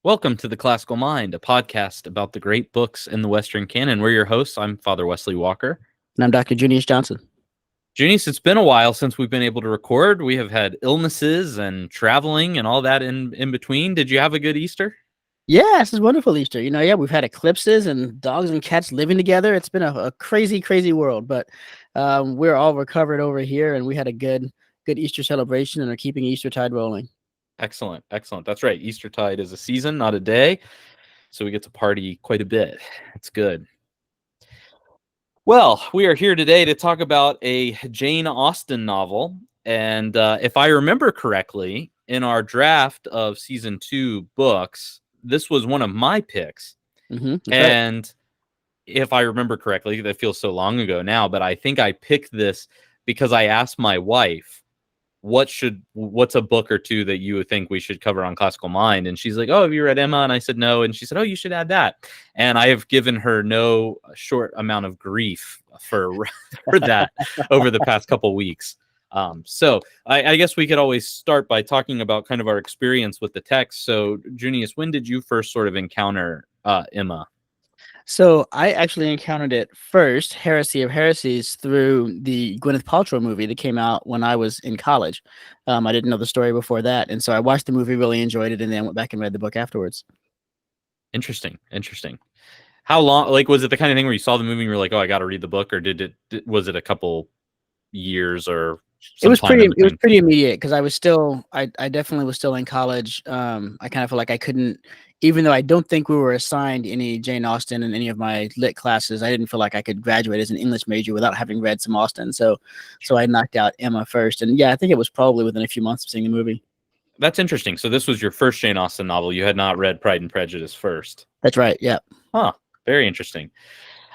Welcome to The Classical Mind, a podcast about the great books in the Western canon. We're your hosts. I'm Father Wesley Walker. And I'm Dr. Junius Johnson. Junius, it's been a while since we've been able to record. We have had illnesses and traveling and all that in between. Did you have a good Easter? Yeah, this is wonderful Easter. We've had eclipses and dogs and cats living together. It's been a crazy, crazy world, but we're all recovered over here, and we had a good Easter celebration and are keeping Eastertide rolling. Excellent, excellent. That's right. Eastertide is a season, not a day. So we get to party quite a bit. It's good. Well, we are here today to talk about a Jane Austen novel. And if I remember correctly, in our draft of season 2 books, this was one of my picks. And right. if I remember correctly, that feels so long ago now, but I think I picked this because I asked my wife, what's a book or two that you would think we should cover on Classical Mind? And she's like, oh, have you read Emma? And I said no. And she said, oh, you should add that. And I have given her no short amount of grief for that over the past couple weeks. So I guess we could always start by talking about kind of our experience with the text. So Junius, when did you first sort of encounter Emma? So I actually encountered it first, Heresy of Heresies, through the Gwyneth Paltrow movie that came out when I was in college. I didn't know the story before that, and so I watched the movie, really enjoyed it, and then went back and read the book afterwards. Interesting. How long, like, was it the kind of thing where you saw the movie and you were like, oh, I got to read the book, or was it a couple years or It was pretty immediate because I definitely was still in college. I kind of feel like I couldn't, even though I don't think we were assigned any Jane Austen in any of my lit classes, I didn't feel like I could graduate as an English major without having read some Austen. So I knocked out Emma first. And yeah, I think it was probably within a few months of seeing the movie. That's interesting. So this was your first Jane Austen novel. You had not read Pride and Prejudice first. That's right. Yeah. Huh. Very interesting.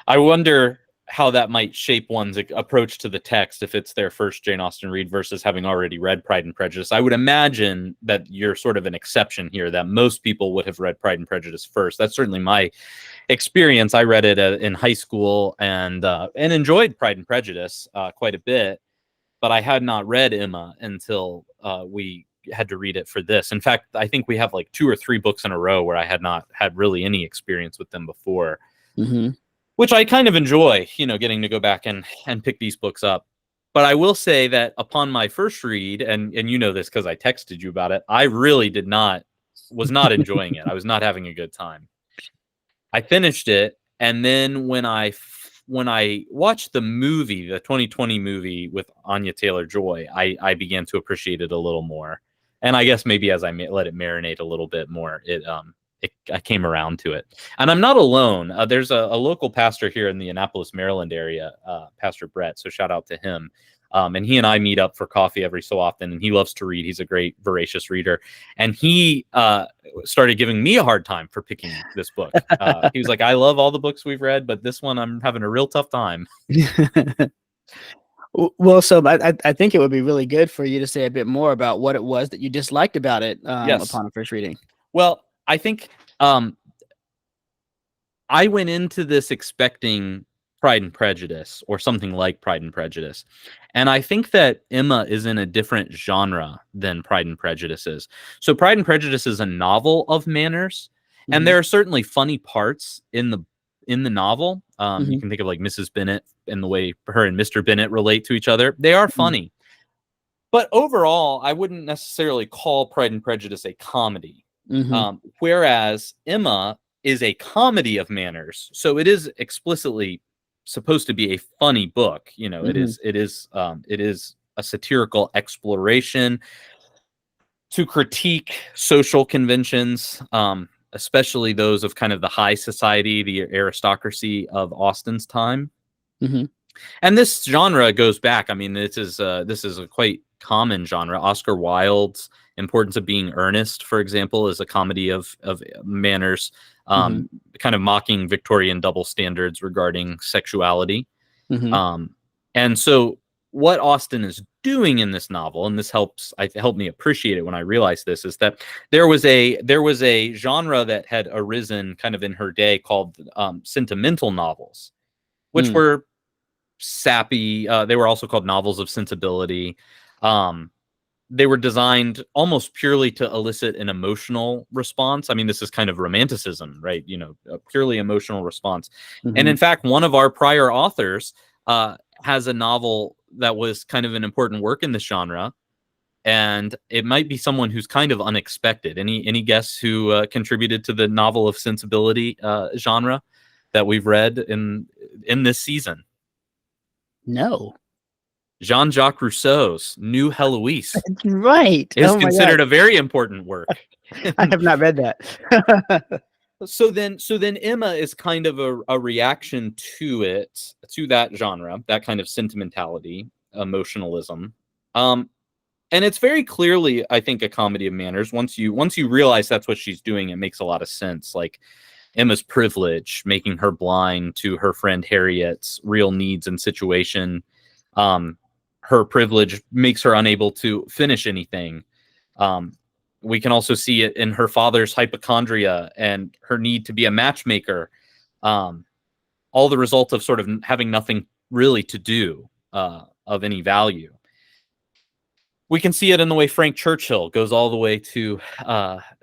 I wonder how that might shape one's approach to the text if it's their first Jane Austen read versus having already read Pride and Prejudice. I would imagine that you're sort of an exception here, that most people would have read Pride and Prejudice first. That's certainly my experience. I read it in high school and enjoyed Pride and Prejudice quite a bit, but I had not read Emma until we had to read it for this. In fact, I think we have like 2 or 3 books in a row where I had not had really any experience with them before. Which I kind of enjoy, getting to go back and pick these books up. But I will say that upon my first read, and you know this because I texted you about it, I really was not enjoying it. I was not having a good time. I finished it, and then when I watched the movie, the 2020 movie with Anya Taylor-Joy, I began to appreciate it a little more. And I guess maybe as I let it marinate a little bit more, I came around to it. And I'm not alone. There's a local pastor here in the Annapolis, Maryland area, Pastor Brett. So shout out to him. And he and I meet up for coffee every so often. And he loves to read. He's a great, voracious reader. And he started giving me a hard time for picking this book. He was like, I love all the books we've read, but this one I'm having a real tough time. Well, so I think it would be really good for you to say a bit more about what it was that you disliked about it upon first reading. Well, I think I went into this expecting Pride and Prejudice or something like Pride and Prejudice. And I think that Emma is in a different genre than Pride and Prejudice is. So Pride and Prejudice is a novel of manners. And there are certainly funny parts in the novel. You can think of like Mrs. Bennet and the way her and Mr. Bennet relate to each other. They are funny. But overall, I wouldn't necessarily call Pride and Prejudice a comedy. Whereas Emma is a comedy of manners, so it is explicitly supposed to be a funny book. It is a satirical exploration to critique social conventions, especially those of kind of the high society, the aristocracy of Austen's time. And this genre goes back. I mean, this is a quite common genre. Oscar Wilde's Importance of Being Earnest, for example, is a comedy of manners, kind of mocking Victorian double standards regarding sexuality. And so what Austen is doing in this novel, and this helped me appreciate it when I realized this, is that there was a genre that had arisen kind of in her day called sentimental novels, which were sappy. They were also called novels of sensibility. they were designed almost purely to elicit an emotional response. I mean, this is kind of romanticism, right? You know, a purely emotional response. And in fact, one of our prior authors has a novel that was kind of an important work in this genre, and it might be someone who's kind of unexpected. Any guess who contributed to the novel of sensibility genre that we've read in this season? No. Jean-Jacques Rousseau's New Heloise Right. is Oh my considered God. a very important work. I have not read that. So then Emma is kind of a reaction to it, to that genre, that kind of sentimentality, emotionalism. And it's very clearly, I think, a comedy of manners. Once you realize that's what she's doing, it makes a lot of sense. Like Emma's privilege, making her blind to her friend Harriet's real needs and situation. Her privilege makes her unable to finish anything. We can also see it in her father's hypochondria and her need to be a matchmaker. All the result of sort of having nothing really to do of any value. We can see it in the way Frank Churchill goes all the way to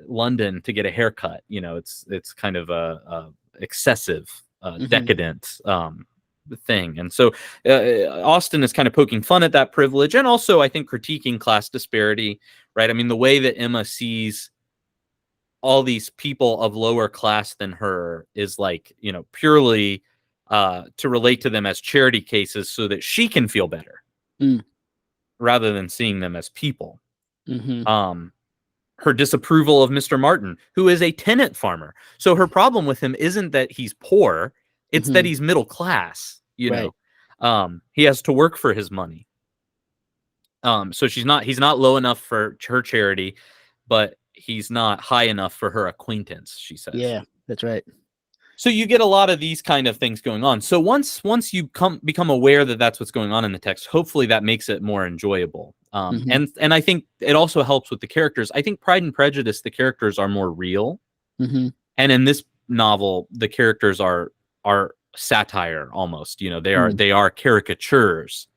London to get a haircut. You know, it's kind of a excessive, decadent thing. And so Austen is kind of poking fun at that privilege, and also I think critiquing class disparity, right? I mean, the way that Emma sees all these people of lower class than her is like, you know, purely to relate to them as charity cases so that she can feel better rather than seeing them as people. Her disapproval of Mr. Martin, who is a tenant farmer. So her problem with him isn't that he's poor, it's that he's middle class, you know. He has to work for his money. So he's not low enough for her charity, but he's not high enough for her acquaintance, she says. Yeah, that's right. So you get a lot of these kind of things going on. So once you become aware that that's what's going on in the text, hopefully that makes it more enjoyable. And I think it also helps with the characters. I think Pride and Prejudice, the characters are more real. And in this novel, the characters are satire almost. You know, they are caricatures.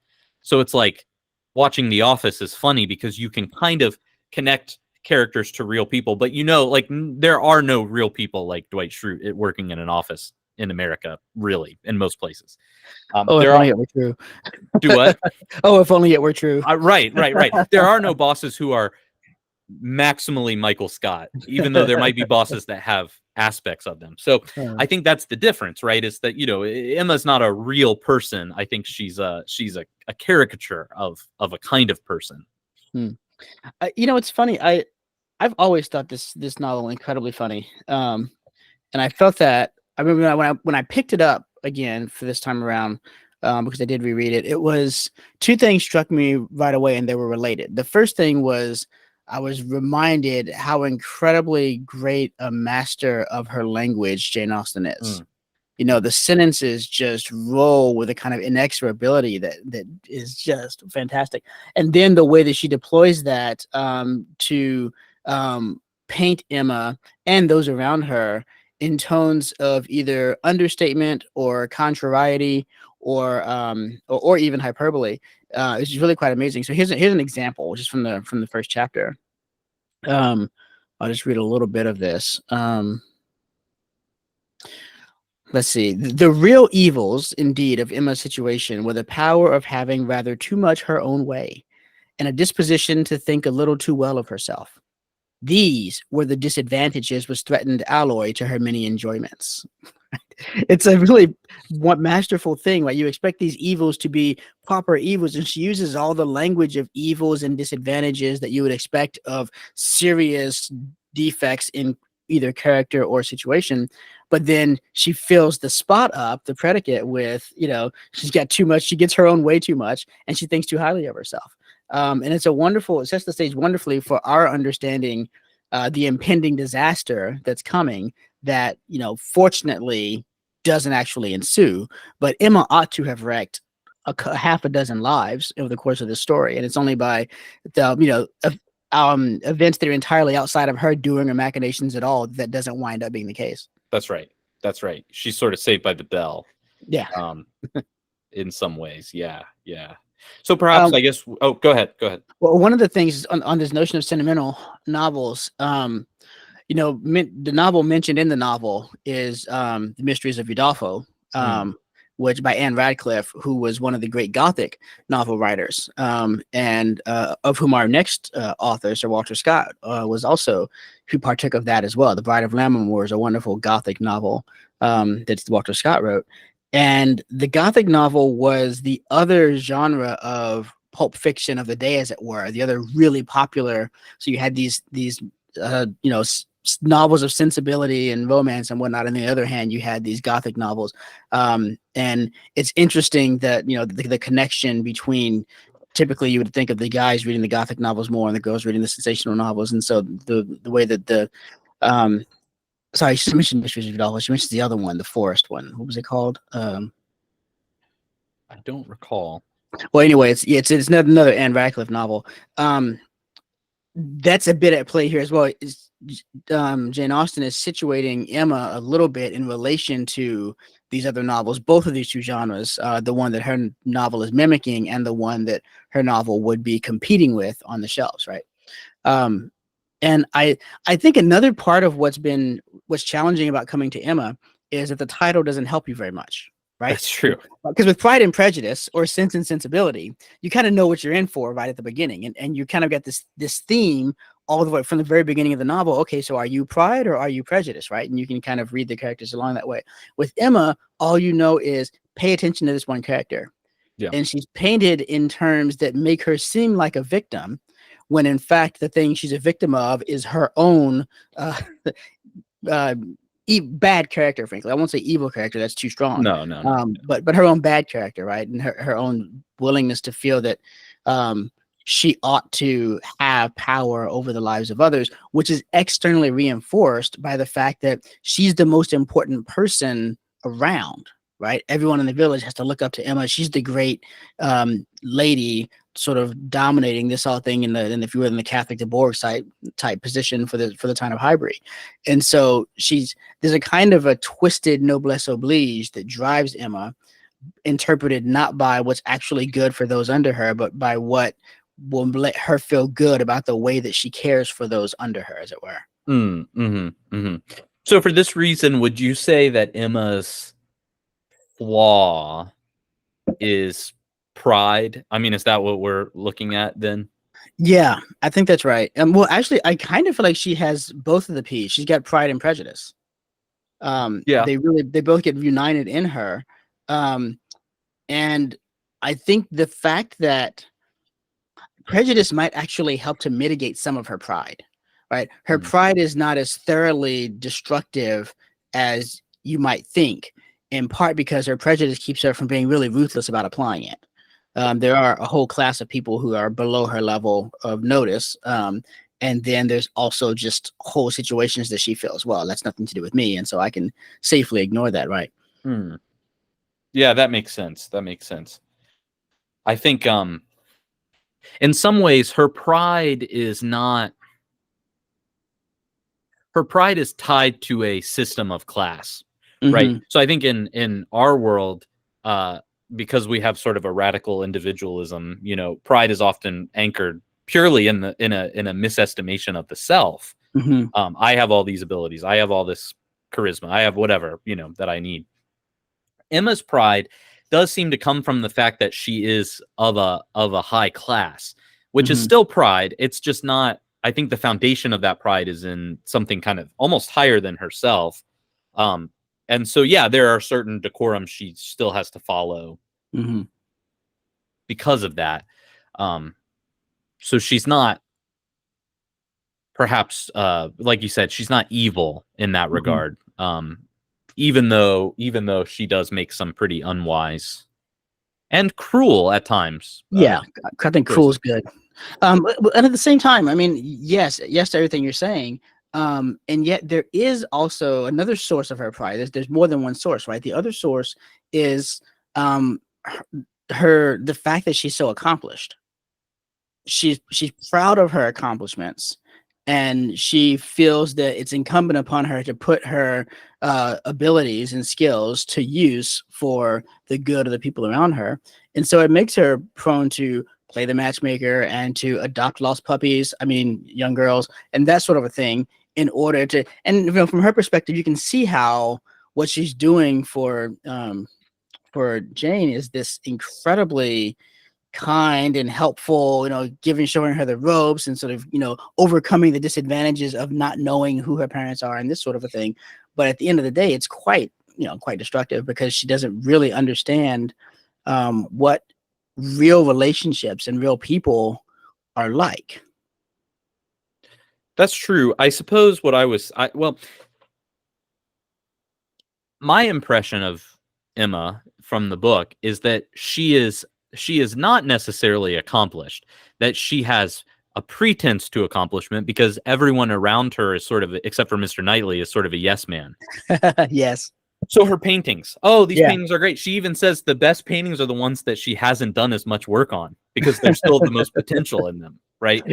So it's like watching The Office is funny because you can kind of connect characters to real people, but you know, like there are no real people like Dwight Schrute working in an office in America, really, in most places. If only it were true. Do what? If only it were true. Right. There are no bosses who are maximally Michael Scott, even though there might be bosses that have aspects of them. So I think that's the difference, right? Is that, you know, Emma's not a real person. I think she's a caricature of a kind of person. You know, it's funny. I've always thought this novel incredibly funny, and I felt that. I remember when I picked it up again for this time around, because I did reread it. It was two things struck me right away, and they were related. The first thing was I was reminded how incredibly great a master of her language Jane Austen is. You know, the sentences just roll with a kind of inexorability that is just fantastic. And then the way that she deploys that to paint Emma and those around her in tones of either understatement or contrariety or even hyperbole is really quite amazing. So here's an example just from the first chapter. I'll just read a little bit of this. Let's see. The real evils, indeed, of Emma's situation were the power of having rather too much her own way and a disposition to think a little too well of herself. These were the disadvantages which threatened alloy to her many enjoyments. It's a really masterful thing, right? You expect these evils to be proper evils, and she uses all the language of evils and disadvantages that you would expect of serious defects in either character or situation. But then she fills the spot up, the predicate, with, you know, she's got too much, she gets her own way too much, and she thinks too highly of herself. And it sets the stage wonderfully for our understanding the impending disaster that's coming that, you know, fortunately doesn't actually ensue. But Emma ought to have wrecked half a dozen lives over the course of this story. And it's only by the, you know, events that are entirely outside of her doing or machinations at all that doesn't wind up being the case. That's right. She's sort of saved by the bell. Yeah. In some ways. Yeah. So perhaps, I guess. Oh, go ahead. Go ahead. Well, one of the things on this notion of sentimental novels, the novel mentioned in the novel is The Mysteries of Udolpho, which by Anne Radcliffe, who was one of the great Gothic novel writers, and of whom our next author, Sir Walter Scott, was also who partook of that as well. The Bride of Lammermoor is a wonderful Gothic novel that Walter Scott wrote. And the Gothic novel was the other genre of pulp fiction of the day, as it were, the other really popular. So you had these novels of sensibility and romance and whatnot. On the other hand, you had these Gothic novels. And it's interesting that, the connection between, typically you would think of the guys reading the Gothic novels more and the girls reading the sensational novels. And so the way that sorry, she mentioned Mysteries of Udolpho. She mentioned the other one, the forest one. What was it called? I don't recall. Well, anyway, it's another Anne Radcliffe novel. That's a bit at play here as well. Jane Austen is situating Emma a little bit in relation to these other novels, both of these two genres, the one that her novel is mimicking and the one that her novel would be competing with on the shelves, right? And I think another part of what's challenging about coming to Emma is that the title doesn't help you very much, right? That's true. Because with Pride and Prejudice or Sense and Sensibility, you kind of know what you're in for right at the beginning, and you kind of get this theme all the way from the very beginning of the novel. Okay, so are you Pride or are you Prejudice, right? And you can kind of read the characters along that way. With Emma, all you know is pay attention to this one character, and she's painted in terms that make her seem like a victim, when in fact the thing she's a victim of is her own bad character. Frankly, I won't say evil character, that's too strong. No. But her own bad character, right? And her own willingness to feel that she ought to have power over the lives of others, which is externally reinforced by the fact that she's the most important person around, right? Everyone in the village has to look up to Emma. She's the great lady, sort of dominating this whole thing in the if you were in the Catholic de Bourgh type position for the town of Highbury. And so there's a kind of a twisted noblesse oblige that drives Emma, interpreted not by what's actually good for those under her, but by what will let her feel good about the way that she cares for those under her, as it were. So for this reason, would you say that Emma's flaw is pride? I mean, is that what we're looking at then? Yeah, I think that's right. Well, actually, I kind of feel like she has both of the P's. She's got Pride and Prejudice. They both get united in her. And I think the fact that prejudice might actually help to mitigate some of her pride, right? Her pride is not as thoroughly destructive as you might think, in part because her prejudice keeps her from being really ruthless about applying it. There are a whole class of people who are below her level of notice. And then there's also just whole situations that she feels, well, that's nothing to do with me. And so I can safely ignore that, right? Yeah, that makes sense. I think in some ways her pride is tied to a system of class, right? So I think in our world, because we have sort of a radical individualism, pride is often anchored purely in a misestimation of the self. I have all these abilities, I have all this charisma, I have whatever that I need. Emma's pride does seem to come from the fact that she is of a high class, which is still pride. It's just not. I think the foundation of that pride is in something kind of almost higher than herself. And so, yeah, there are certain decorums she still has to follow because of that. So she's not, perhaps, like you said, she's not evil in that regard. Even though she does make some pretty unwise and cruel at times. Yeah, I think cruel is good. And at the same time, I mean, yes to everything you're saying. And yet there is also another source of her pride. There's more than one source, right? The other source is the fact that she's so accomplished. She's proud of her accomplishments, and she feels that it's incumbent upon her to put her abilities and skills to use for the good of the people around her. And so it makes her prone to play the matchmaker and to adopt lost puppies. I mean, young girls and that sort of a thing in order to, and from her perspective, you can see how what she's doing for Jane is this incredibly kind and helpful, showing her the ropes and sort of, overcoming the disadvantages of not knowing who her parents are and this sort of a thing. But at the end of the day, it's quite destructive because she doesn't really understand what real relationships and real people are like. That's true. I suppose my impression of Emma from the book is that she is not necessarily accomplished, that she has a pretense to accomplishment because everyone around her is sort of, except for Mr. Knightley, is sort of a yes man. Yes. So her paintings, these paintings are great. She even says the best paintings are the ones that she hasn't done as much work on because there's still the most potential in them, right?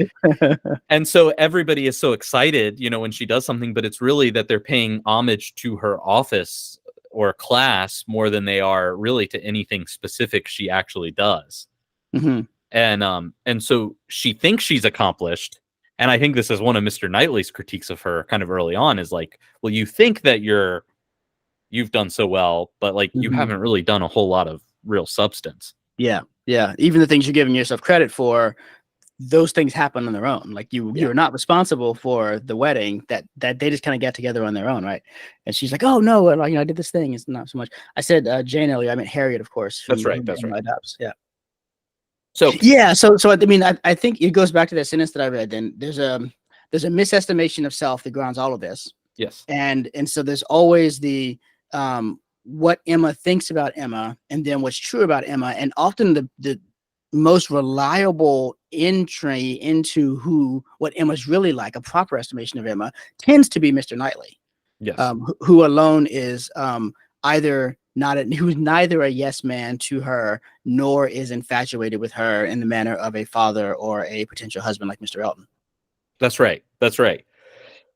And so everybody is so excited, when she does something, but it's really that they're paying homage to her office or class more than they are really to anything specific she actually does. Mm-hmm. And so she thinks she's accomplished. And I think this is one of Mr. Knightley's critiques of her kind of early on is like, well, you think that you've done so well, but like you haven't really done a whole lot of real substance. Yeah. Yeah. Even the things you're giving yourself credit for, those things happen on their own. Like you're not responsible for the wedding that they just kind of got together on their own. Right. And she's like, oh no, like, I did this thing. It's not so much. I said Jane earlier. I meant Harriet, of course. That's right. That's right. Adopts. Yeah. So I mean, I think it goes back to that sentence that I read. Then there's a misestimation of self that grounds all of this. Yes. And so there's always the what Emma thinks about Emma, and then what's true about Emma, and often the most reliable entry into what Emma's really like, a proper estimation of Emma, tends to be Mr. Knightley. Yes. Who alone is who's neither a yes man to her nor is infatuated with her in the manner of a father or a potential husband like Mr. Elton. That's right. That's right.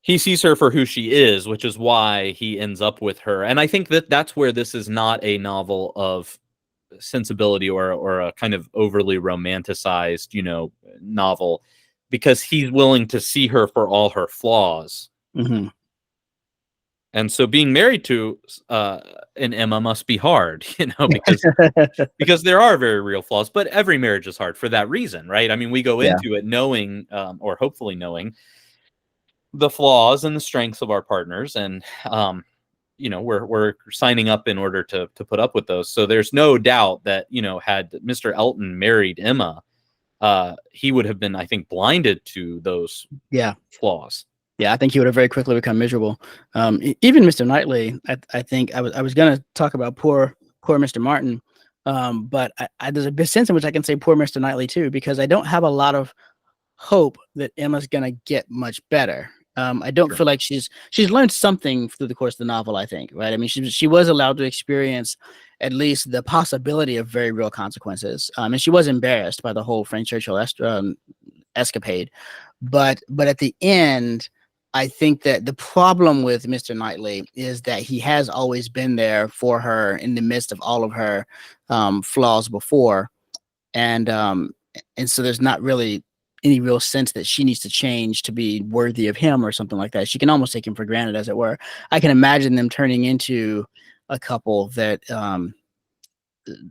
He sees her for who she is, which is why he ends up with her. And I think that's where this is not a novel of sensibility or a kind of overly romanticized, novel, because he's willing to see her for all her flaws. Mm-hmm. And so being married to an Emma must be hard, because there are very real flaws, but every marriage is hard for that reason, right? I mean, we go into it knowing, or hopefully knowing, the flaws and the strengths of our partners, and we're signing up in order to put up with those. So there's no doubt that had Mr. Elton married Emma, he would have been, I think, blinded to those flaws. Yeah, I think he would have very quickly become miserable. Even Mr. Knightley, I think I was going to talk about poor Mr. Martin, but there's a bit sense in which I can say poor Mr. Knightley too, because I don't have a lot of hope that Emma's going to get much better. I don't feel like she's learned something through the course of the novel, I think, right? I mean, she was allowed to experience at least the possibility of very real consequences. And she was embarrassed by the whole Frank Churchill escapade. But at the end, I think that the problem with Mr. Knightley is that he has always been there for her in the midst of all of her flaws before. And so there's not really any real sense that she needs to change to be worthy of him or something like that. She can almost take him for granted, as it were. I can imagine them turning into a couple that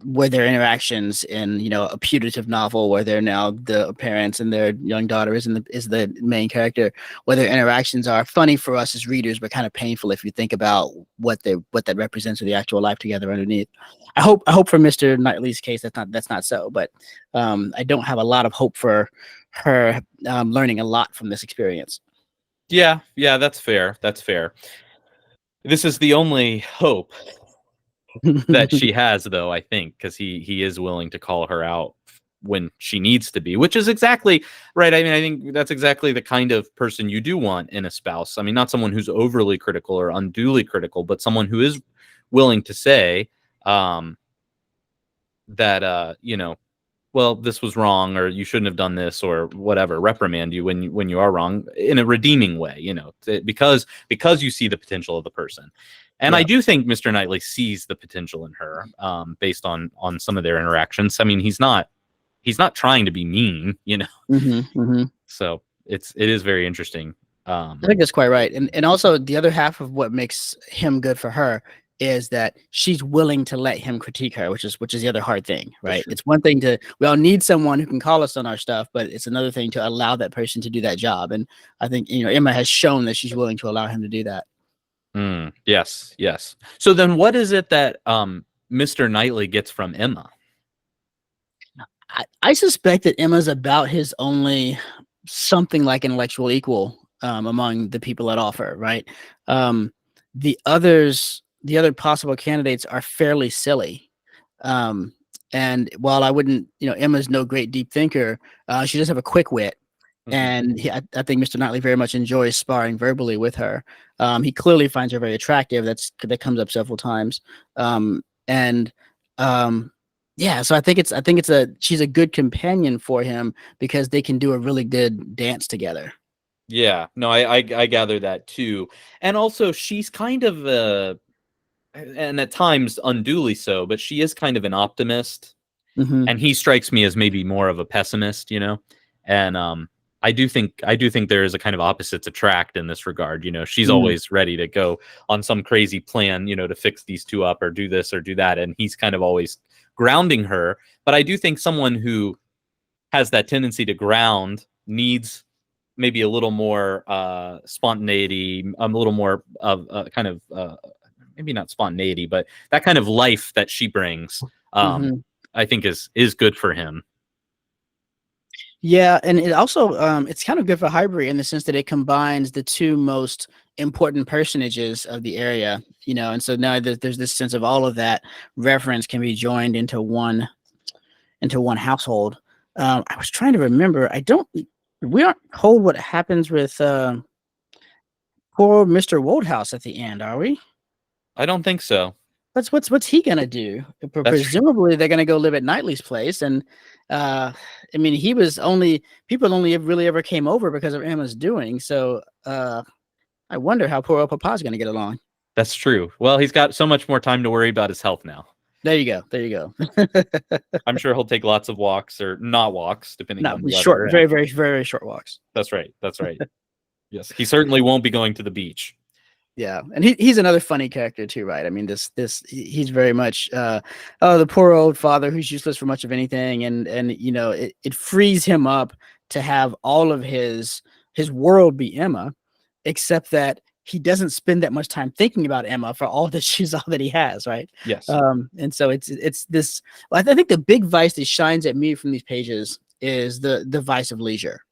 where their interactions in a putative novel where they're now the parents and their young daughter is the main character, where their interactions are funny for us as readers but kind of painful if you think about what that represents of the actual life together underneath. I hope for Mr. Knightley's case that's not so, but I don't have a lot of hope for her learning a lot from this experience. Yeah, that's fair. This is the only hope that she has, though, I think, because he is willing to call her out when she needs to be, which is exactly right. I mean, I think that's exactly the kind of person you do want in a spouse. I mean, not someone who's overly critical or unduly critical, but someone who is willing to say that well, this was wrong, or you shouldn't have done this, or whatever, reprimand you when you are wrong in a redeeming way, because you see the potential of the person. And I Yeah. do think Mr. Knightley sees the potential in her, based on some of their interactions. I mean, he's not trying to be mean, you know. So it is very interesting. I think that's quite right. And also the other half of what makes him good for her is that she's willing to let him critique her, which is the other hard thing, right? It's one thing we all need someone who can call us on our stuff, but it's another thing to allow that person to do that job. And I think, Emma has shown that she's willing to allow him to do that. Yes, yes. So then what is it that Mr. Knightley gets from Emma? I suspect that Emma's about his only something like intellectual equal among the people that offer, right? The other possible candidates are fairly silly. And while I wouldn't, Emma's no great deep thinker, she does have a quick wit. And I think Mr. Knightley very much enjoys sparring verbally with her. He clearly finds her very attractive. That comes up several times. Yeah, so I think she's a good companion for him because they can do a really good dance together. Yeah, no, I gather that too. And also she's kind of and at times unduly so, but she is kind of an optimist. And he strikes me as maybe more of a pessimist, you know. And I do think there is a kind of opposites attract in this regard. You know, she's always ready to go on some crazy plan, you know, to fix these two up or do this or do that, and he's kind of always grounding her. But I do think someone who has that tendency to ground needs maybe a little more spontaneity, a little more of kind of maybe not spontaneity, but that kind of life that she brings. I think is good for him. Yeah, and it also it's kind of good for Highbury in the sense that it combines the two most important personages of the area, and so now there's this sense of all of that reference can be joined into one household. I was trying to remember. We aren't told what happens with poor Mr. Woodhouse at the end, are we? I don't think so. What's he gonna do? Presumably they're gonna go live at Knightley's place, and I mean people only really ever came over because of Emma's doing. So I wonder how poor old Papa's gonna get along. That's true. Well, he's got so much more time to worry about his health now. There you go. I'm sure he'll take lots of walks or not walks, depending on the weather. Short, very, very, very short walks. That's right. Yes, he certainly won't be going to the beach. Yeah, and he's another funny character too, right? I mean, he's very much the poor old father who's useless for much of anything, and it frees him up to have all of his world be Emma, except that he doesn't spend that much time thinking about Emma for all that she's all that he has, right? Yes. And so it's this. I think the big vice that shines at me from these pages is the vice of leisure.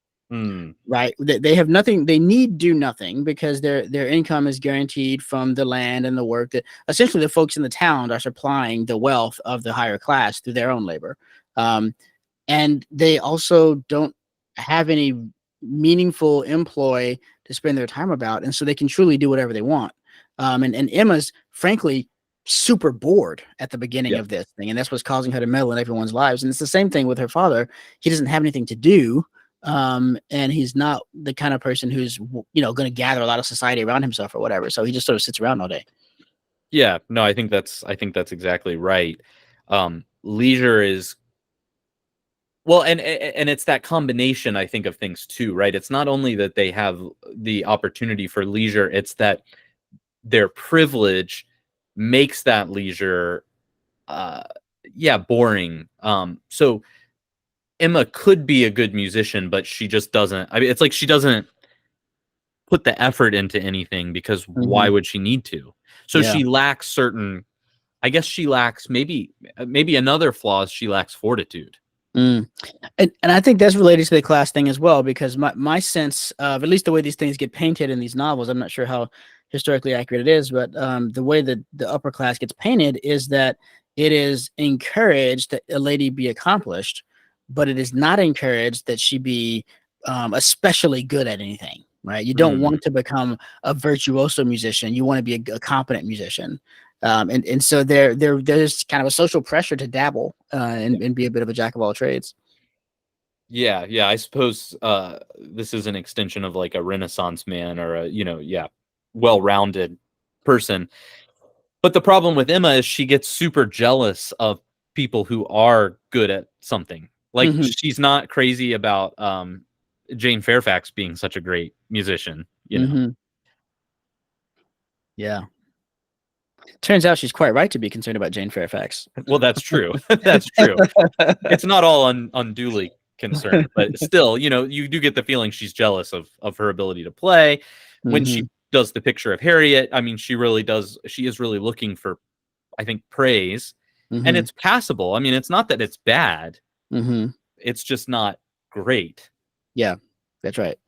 Right, they have nothing. They need do nothing because their income is guaranteed from the land and the work that essentially the folks in the town are supplying the wealth of the higher class through their own labor, and they also don't have any meaningful employ to spend their time about, and so they can truly do whatever they want. And Emma's frankly super bored at the beginning of this thing, and that's what's causing her to meddle in everyone's lives. And it's the same thing with her father. He doesn't have anything to do. And he's not the kind of person who's going to gather a lot of society around himself or whatever. So he just sort of sits around all day. Yeah, no, I think that's exactly right. Leisure is well, and it's that combination, I think, of things too, right? It's not only that they have the opportunity for leisure; it's that their privilege makes that leisure, boring. So Emma could be a good musician, but she just doesn't. I mean, it's like she doesn't put the effort into anything because why would she need to? So she lacks certain. I guess she lacks maybe another flaw is she lacks fortitude. And I think that's related to the class thing as well, because my sense of at least the way these things get painted in these novels, I'm not sure how historically accurate it is, but the way that the upper class gets painted is that it is encouraged that a lady be accomplished, but it is not encouraged that she be especially good at anything, right? You don't want to become a virtuoso musician. You want to be a competent musician. And so there's kind of a social pressure to dabble and be a bit of a jack of all trades. Yeah. I suppose this is an extension of like a Renaissance man or a well-rounded person. But the problem with Emma is she gets super jealous of people who are good at something. Like she's not crazy about Jane Fairfax being such a great musician, you know. Yeah. Turns out she's quite right to be concerned about Jane Fairfax. Well, that's true. That's true. It's not all unduly concerned, but still, you know, you do get the feeling she's jealous of her ability to play. When she does the picture of Harriet, I mean, she is really looking for, I think, praise, and it's passable. I mean, it's not that it's bad. It's just not great. Yeah, that's right.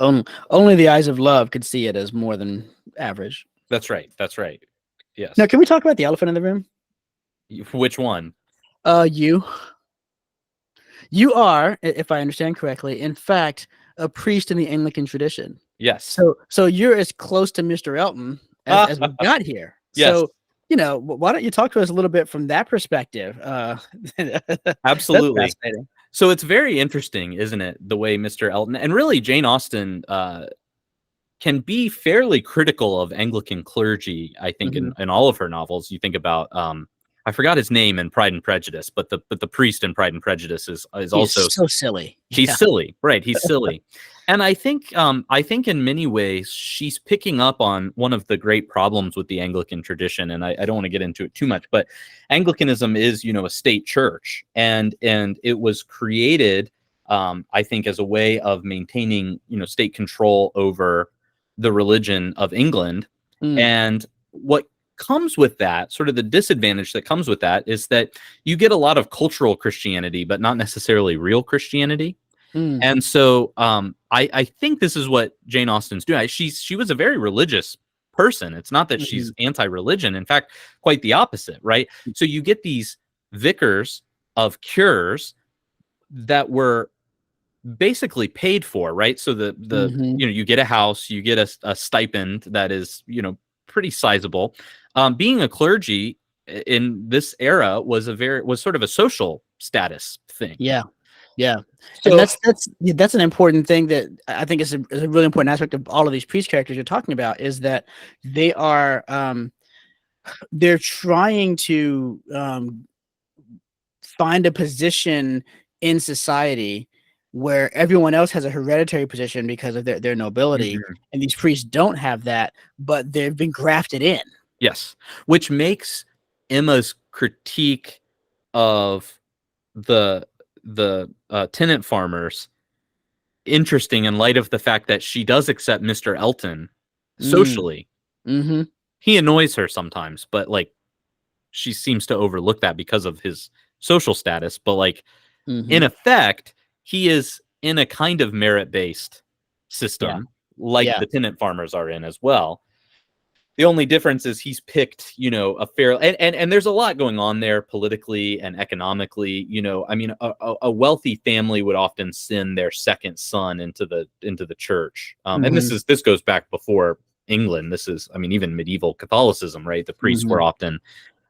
Only the eyes of love could see it as more than average. That's right. That's right. Yes. Now, can we talk about the elephant in the room? Which one? You are, if I understand correctly, in fact, a priest in the Anglican tradition. Yes. So you're as close to Mr. Elton as we got here. Yes. So, you know, why don't you talk to us a little bit from that perspective? Absolutely. So it's very interesting, isn't it? The way Mr. Elton and really Jane Austen can be fairly critical of Anglican clergy, I think, in all of her novels. You think about I forgot his name in Pride and Prejudice, but the priest in Pride and Prejudice is also so silly. He's silly, right? He's silly, and I think in many ways she's picking up on one of the great problems with the Anglican tradition, and I don't want to get into it too much, but Anglicanism is, you know, a state church, and it was created, I think, as a way of maintaining, you know, state control over the religion of England, and what comes with that, sort of the disadvantage that comes with that, is that you get a lot of cultural Christianity, but not necessarily real Christianity. And so I think this is what Jane Austen's doing. She was a very religious person. It's not that she's anti-religion. In fact, quite the opposite, right? So you get these vicars of cures that were basically paid for, right? So the you know, you get a house, you get a stipend that is, you know, pretty sizable. Being a clergy in this era was sort of a social status thing. Yeah. So, and that's an important thing that I think is a really important aspect of all of these priest characters you're talking about, is that they are they're trying to find a position in society where everyone else has a hereditary position because of their nobility, and these priests don't have that, but they've been grafted in. Yes, which makes Emma's critique of the tenant farmers interesting in light of the fact that she does accept Mr. Elton socially. He annoys her sometimes, but like she seems to overlook that because of his social status. But like in effect, he is in a kind of merit-based system, like the tenant farmers are in as well. The only difference is he's picked, you know, a fair and there's a lot going on there politically and economically. You know, I mean, a wealthy family would often send their second son into the church, and this goes back before England. This is, I mean, even medieval Catholicism, right? The priests were often,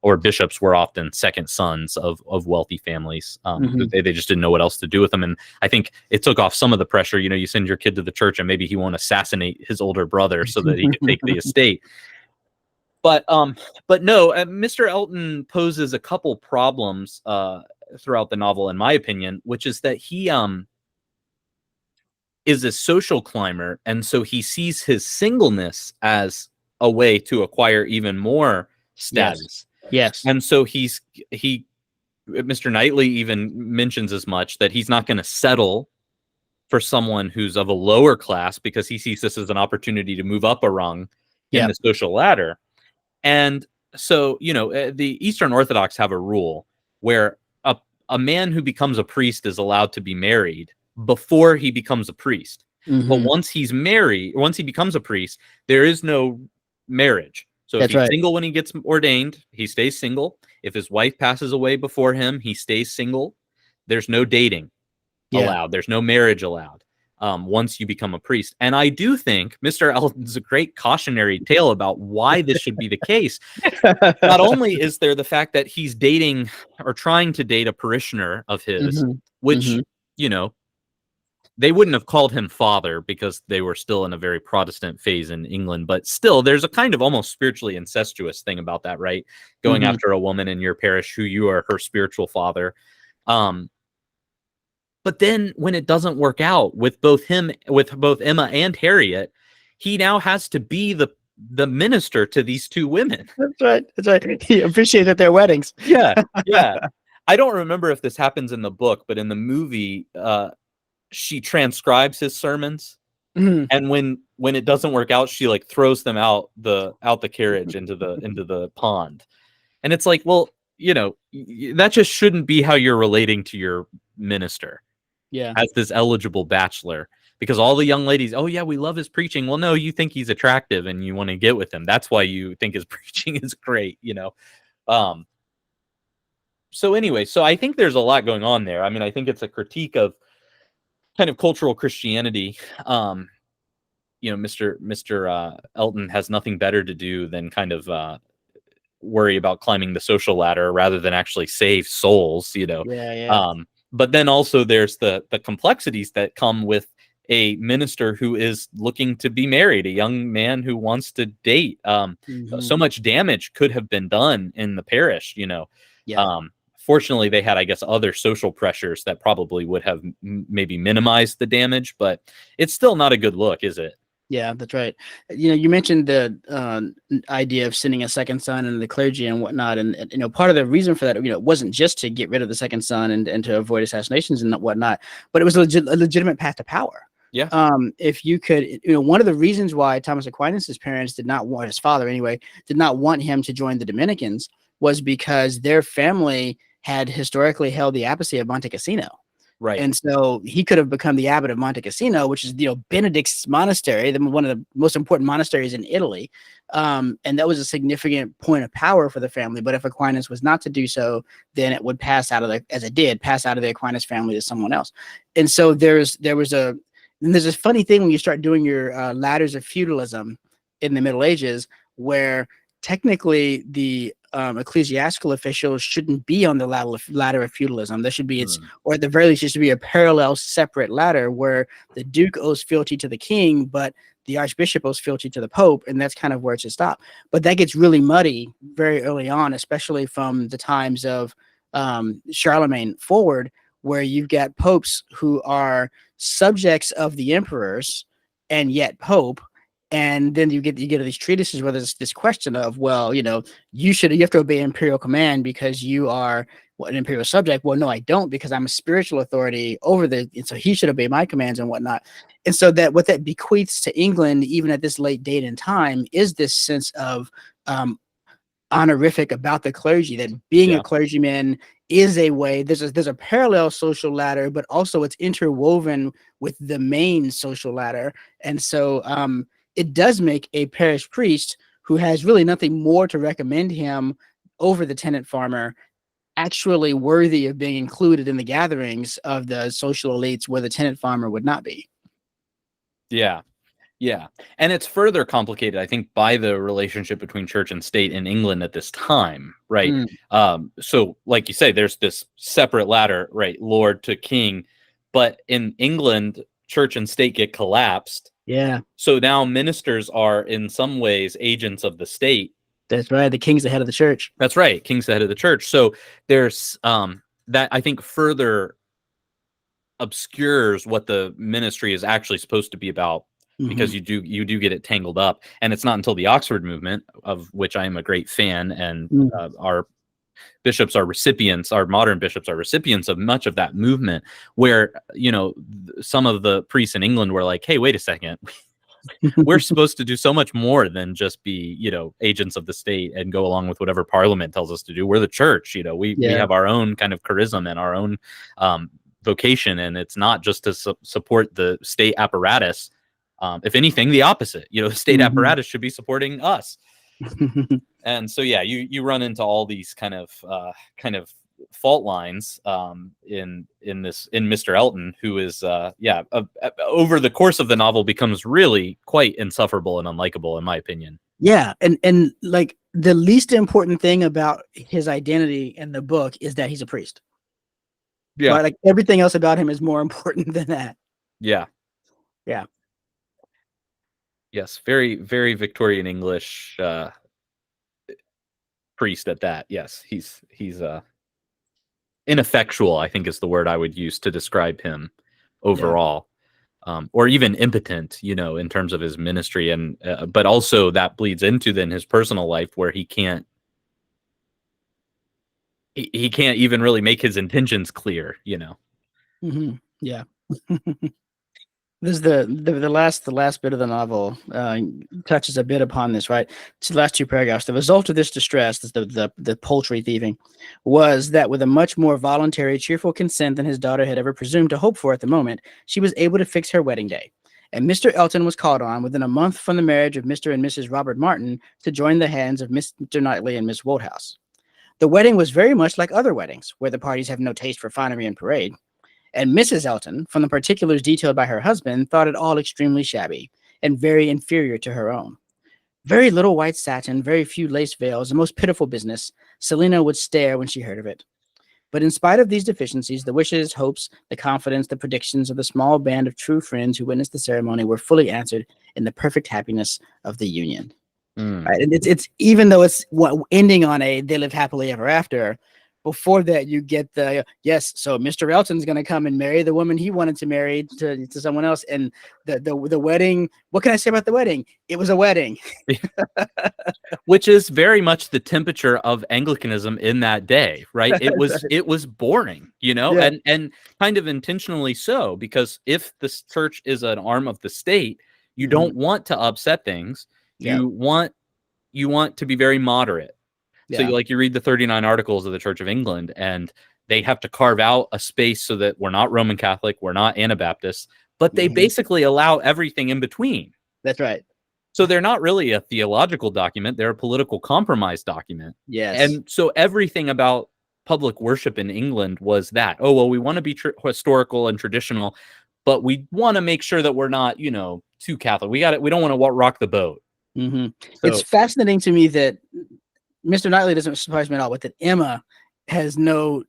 or bishops were often, second sons of wealthy families. They just didn't know what else to do with them. And I think it took off some of the pressure. You know, you send your kid to the church and maybe he won't assassinate his older brother so that he can take the estate. But no, Mr. Elton poses a couple problems throughout the novel, in my opinion, which is that he is a social climber. And so he sees his singleness as a way to acquire even more status. Yes. And so Mr. Knightley even mentions as much, that he's not going to settle for someone who's of a lower class because he sees this as an opportunity to move up a rung in the social ladder. And so, you know, the Eastern Orthodox have a rule where a man who becomes a priest is allowed to be married before he becomes a priest. But once he becomes a priest, there is no marriage. So if he's single when he gets ordained, he stays single. If his wife passes away before him, he stays single. There's no dating allowed. There's no marriage allowed once you become a priest. And I do think Mr. Elton's a great cautionary tale about why this should be the case. Not only is there the fact that he's dating or trying to date a parishioner of his, which, you know, they wouldn't have called him father because they were still in a very Protestant phase in England, but still there's a kind of almost spiritually incestuous thing about that, right? Going after a woman in your parish who you are her spiritual father. But then when it doesn't work out with both Emma and Harriet, he now has to be the minister to these two women. That's right. That's right. He appreciates at their weddings. Yeah. Yeah. I don't remember if this happens in the book, but in the movie, she transcribes his sermons, and when it doesn't work out, she like throws them out the carriage into the pond. And it's like, well, that just shouldn't be how you're relating to your minister. Yeah. As this eligible bachelor, because all the young ladies, oh yeah, we love his preaching. Well, no, you think he's attractive and you want to get with him. That's why you think his preaching is great, So anyway, so I think there's a lot going on there. I mean, I think it's a critique of kind of cultural Christianity. Mr. Elton has nothing better to do than kind of worry about climbing the social ladder rather than actually save souls, Yeah. But then also there's the complexities that come with a minister who is looking to be married, a young man who wants to date. So much damage could have been done in the parish, Yeah. Fortunately, they had, I guess, other social pressures that probably would have maybe minimized the damage, but it's still not a good look, is it? Yeah, that's right. You mentioned the idea of sending a second son into the clergy and whatnot, and part of the reason for that, it wasn't just to get rid of the second son and to avoid assassinations and whatnot, but it was a legitimate path to power. Yeah. If you could, one of the reasons why Thomas Aquinas' parents did not want, his father anyway, did not want him to join the Dominicans was because their family had historically held the abbacy of Monte Cassino. Right. And so he could have become the abbot of Monte Cassino, which is, Benedict's monastery, one of the most important monasteries in Italy. And that was a significant point of power for the family. But if Aquinas was not to do so, then it would pass out of the Aquinas family to someone else. And so there's this funny thing when you start doing your ladders of feudalism in the Middle Ages, where technically the ecclesiastical officials shouldn't be on the ladder of feudalism. There should be or at the very least, there should be a parallel separate ladder where the Duke owes fealty to the king, but the Archbishop owes fealty to the Pope, and that's kind of where it should stop. But that gets really muddy very early on, especially from the times of Charlemagne forward, where you've got popes who are subjects of the emperors and yet Pope. And then you get these treatises where there's this question of, well, you have to obey imperial command because you are an imperial subject. Well, no, I don't, because I'm a spiritual authority over and so he should obey my commands and whatnot. And so that what that bequeaths to England, even at this late date in time, is this sense of honorific about the clergy, that being a clergyman is a way. There's a parallel social ladder, but also it's interwoven with the main social ladder. And so it does make a parish priest who has really nothing more to recommend him over the tenant farmer actually worthy of being included in the gatherings of the social elites where the tenant farmer would not be. Yeah. Yeah. And it's further complicated, I think, by the relationship between church and state in England at this time, right? So like you say, there's this separate ladder, right? Lord to king. But in England, church and state get collapsed. Yeah. So now ministers are in some ways agents of the state. That's right. The king's the head of the church. That's right. King's the head of the church. So there's that, I think, further obscures what the ministry is actually supposed to be about, because you do get it tangled up. And it's not until the Oxford movement, of which I am a great fan, and our bishops are recipients, our modern bishops are recipients of much of that movement, where, some of the priests in England were like, hey, wait a second. We're supposed to do so much more than just be, agents of the state and go along with whatever Parliament tells us to do. We're the church, we have our own kind of charism and our own vocation. And it's not just to support the state apparatus. If anything, the opposite, the state apparatus should be supporting us. And so, you run into all these kind of fault lines in Mr. Elton, who is over the course of the novel becomes really quite insufferable and unlikable, in my opinion. Yeah, and like the least important thing about his identity in the book is that he's a priest. Yeah, right? Like everything else about him is more important than that. Yeah. Yeah. Yes. Very, very Victorian English priest at that. Yes. He's ineffectual, I think is the word I would use to describe him Yeah. overall. Or even impotent, in terms of his ministry, and but also that bleeds into then his personal life, where he can't even really make his intentions clear. Yeah. This is the last bit of the novel touches a bit upon this, right? It's the last two paragraphs. The result of this distress, the poultry thieving, was that with a much more voluntary, cheerful consent than his daughter had ever presumed to hope for at the moment, she was able to fix her wedding day. And Mr. Elton was called on within a month from the marriage of Mr. and Mrs. Robert Martin to join the hands of Mr. Knightley and Miss Woodhouse. The wedding was very much like other weddings, where the parties have no taste for finery and parade. And Mrs. Elton, from the particulars detailed by her husband, thought it all extremely shabby and very inferior to her own. Very little white satin, very few lace veils, a most pitiful business. Selina would stare when she heard of it. But in spite of these deficiencies, the wishes, hopes, the confidence, the predictions of the small band of true friends who witnessed the ceremony were fully answered in the perfect happiness of the union. Mm. Right? And it's even though it's ending on a they live happily ever after. Before that, you get the yes. So Mr. Elton's going to come and marry the woman he wanted to marry to someone else, and the wedding. What can I say about the wedding? It was a wedding, Which is very much the temperature of Anglicanism in that day, right? It was Right. it was boring, Yeah. and kind of intentionally so, because if the church is an arm of the state, you Mhm. don't want to upset things. Yeah. You want to be very moderate. So Yeah. you read the 39 Articles of the Church of England, and they have to carve out a space so that we're not Roman Catholic, we're not Anabaptists, but they Mhm. basically allow everything in between. That's right. So they're not really a theological document, they're a political compromise document. Yes. And so everything about public worship in England was that, oh, well, we want to be historical and traditional, but we want to make sure that we're not, too Catholic. We don't want to rock the boat. It's So, fascinating to me that Mr. Knightley doesn't surprise me at all, but that Emma has no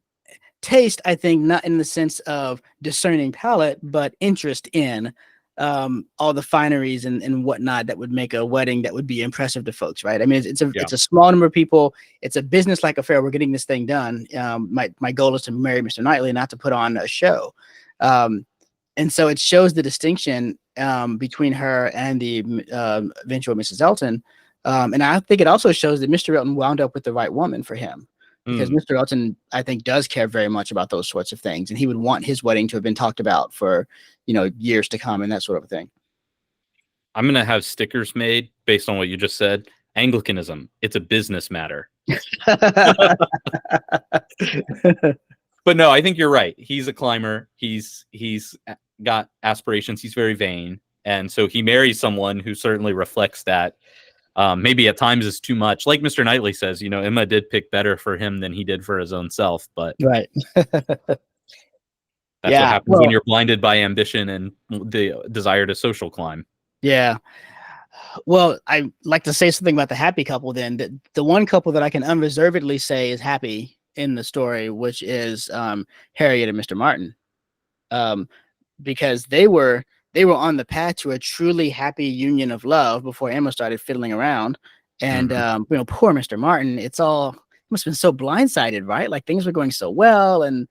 taste, I think, not in the sense of discerning palate, but interest in all the fineries and whatnot that would make a wedding that would be impressive to folks, right? I mean, yeah. it's a small number of people. It's a business-like affair. We're getting this thing done. My goal is to marry Mr. Knightley, not to put on a show. And so it shows the distinction between her and the eventual Mrs. Elton. And I think it also shows that Mr. Elton wound up with the right woman for him, because Mm. Mr. Elton, I think, does care very much about those sorts of things, and he would want his wedding to have been talked about for, years to come and that sort of thing. I'm going to have stickers made based on what you just said. Anglicanism, it's a business matter. But no, I think you're right. He's a climber. He's got aspirations. He's very vain, and so he marries someone who certainly reflects that. Maybe at times is too much. Like Mr. Knightley says, Emma did pick better for him than he did for his own self. But Right. that's what Yeah. happens when Well, you're blinded by ambition and the desire to social climb. yeah. Well, I like to say something about the happy couple then. The one couple that I can unreservedly say is happy in the story, which is Harriet and Mr. Martin. Um, because they were on the path to a truly happy union of love before Emma started fiddling around. And Mhm. poor Mr. Martin, it must have been so blindsided, right? Like things were going so well, and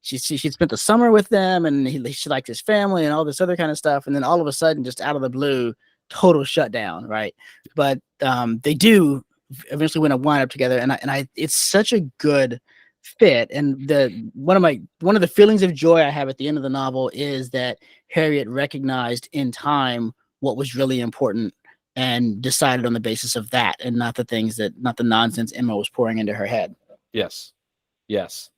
she'd spent the summer with them, and she liked his family and all this other kind of stuff. And then all of a sudden, just out of the blue, total shutdown, right? But they do eventually wind up together, and I it's such a good fit. And one of the feelings of joy I have at the end of the novel is that Harriet recognized in time what was really important and decided on the basis of that, and not the nonsense Emma was pouring into her head. Yes. Yes.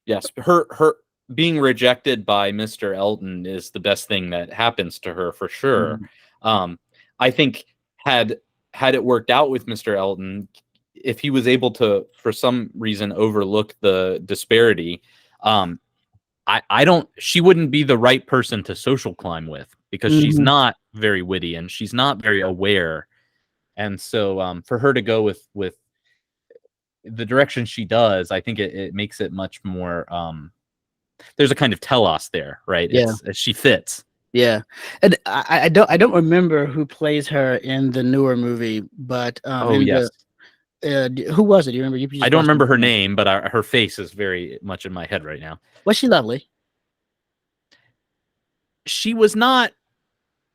Yes. Her being rejected by Mr. Elton is the best thing that happens to her for sure. Mhm. I think had it worked out with Mr. Elton, if he was able to, for some reason, overlook the disparity, um, I don't. She wouldn't be the right person to social climb with, because she's Mhm. not very witty and she's not very aware. And so, for her to go with the direction she does, I think it makes it much more there's a kind of telos there, right? Yeah. She fits. Yeah, and I don't remember who plays her in the newer movie, but Oh in yes, who was it? Do you remember? You I just don't watched it remember her before. name, but her face is very much in my head right now. Was she lovely? She was not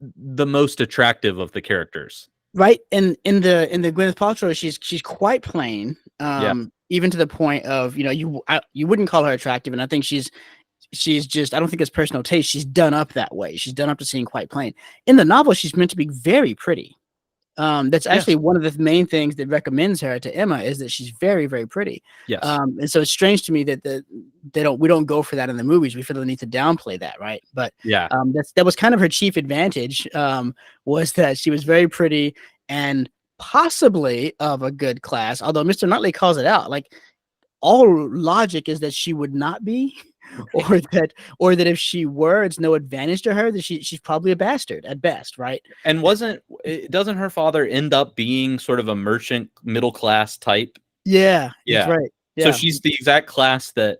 the most attractive of the characters. Right, in the Gwyneth Paltrow, she's quite plain, Yeah, even to the point of, you know, you wouldn't call her attractive, and I think she's just, I don't think it's personal taste. She's done up that way. She's done up to seeing quite plain. In the novel, she's meant to be very pretty. That's actually yes, one of the main things that recommends her to Emma, is that she's very, very pretty. yes, And so it's strange to me that we don't go for that in the movies. We feel the need to downplay that, right? But yeah. that was kind of her chief advantage, was that she was very pretty and possibly of a good class. Although Mr. Nutley calls it out, like, all logic is that she would not be, or that if she were, it's no advantage to her, that she's probably a bastard at best, right? And doesn't her father end up being sort of a merchant middle class type? Yeah, that's Yeah. right. So Yeah, she's the exact class that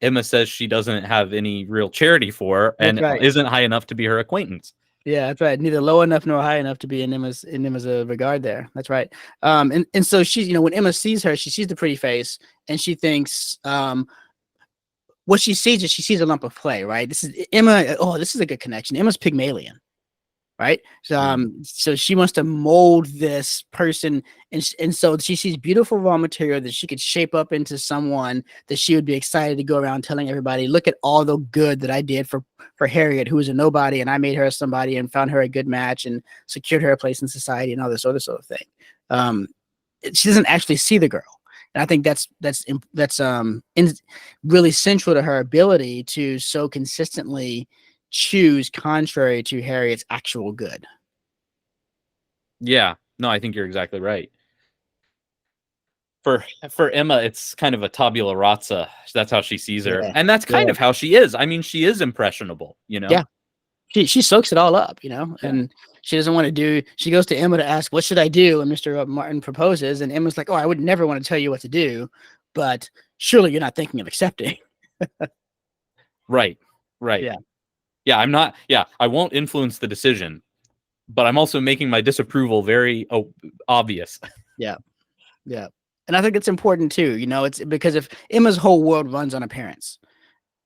Emma says she doesn't have any real charity for, that's and right. isn't high enough to be her acquaintance. Yeah, that's right. Neither low enough nor high enough to be in Emma's regard there. That's right. And so she's, you know, when Emma sees her, she sees the pretty face, and she thinks, what she sees is she sees a lump of clay, right? This is Emma. Oh, this is a good connection. Emma's Pygmalion, right? So, so she wants to mold this person, and so she sees beautiful raw material that she could shape up into someone that she would be excited to go around telling everybody, look at all the good that I did for Harriet, who was a nobody, and I made her somebody and found her a good match and secured her a place in society and all this other sort of thing. She doesn't actually see the girl. And I think that's really central to her ability to so consistently choose contrary to Harriet's actual good. Yeah. No, I think you're exactly right. For Emma, it's kind of a tabula rasa. That's how she sees her. Yeah. And that's kind Yeah. of how she is. I mean, she is impressionable, you know? Yeah. She soaks it all up, you know, Yeah. and she doesn't want to do, she goes to Emma to ask, what should I do? And Mr. Martin proposes, and Emma's like, oh, I would never want to tell you what to do, but surely you're not thinking of accepting. Right. Right. Yeah. Yeah, I'm not. Yeah, I won't influence the decision, but I'm also making my disapproval very obvious. Yeah. Yeah. And I think it's important too, you know, it's because if Emma's whole world runs on appearance,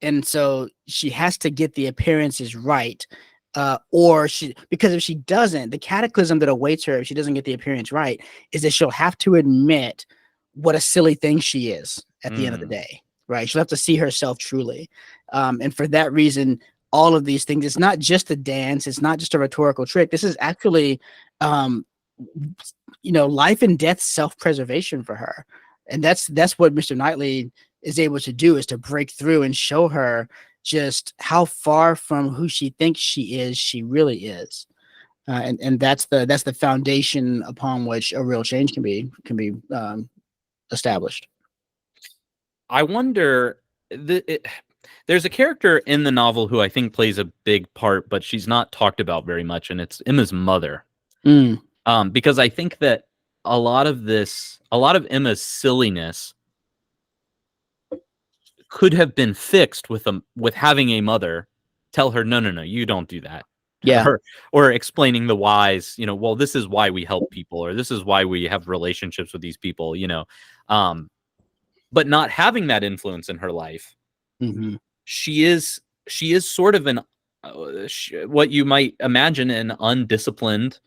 and so she has to get the appearances right, because if she doesn't, the cataclysm that awaits her if she doesn't get the appearance right is that she'll have to admit what a silly thing she is at the end of the day, right? She'll have to see herself truly, and for that reason, all of these things, it's not just a dance, it's not just a rhetorical trick, this is actually, you know, life and death self-preservation for her. And that's what Mr. Knightley is able to do, is to break through and show her just how far from who she thinks she really is. And that's the foundation upon which a real change can be established. I wonder, there's a character in the novel who I think plays a big part, but she's not talked about very much, and it's Emma's mother. Because I think that a lot of Emma's silliness could have been fixed with having a mother tell her, no, you don't do that. Yeah. Or explaining the whys, you know, well, this is why we help people, or this is why we have relationships with these people, you know. But not having that influence in her life, she is sort of an what you might imagine an undisciplined,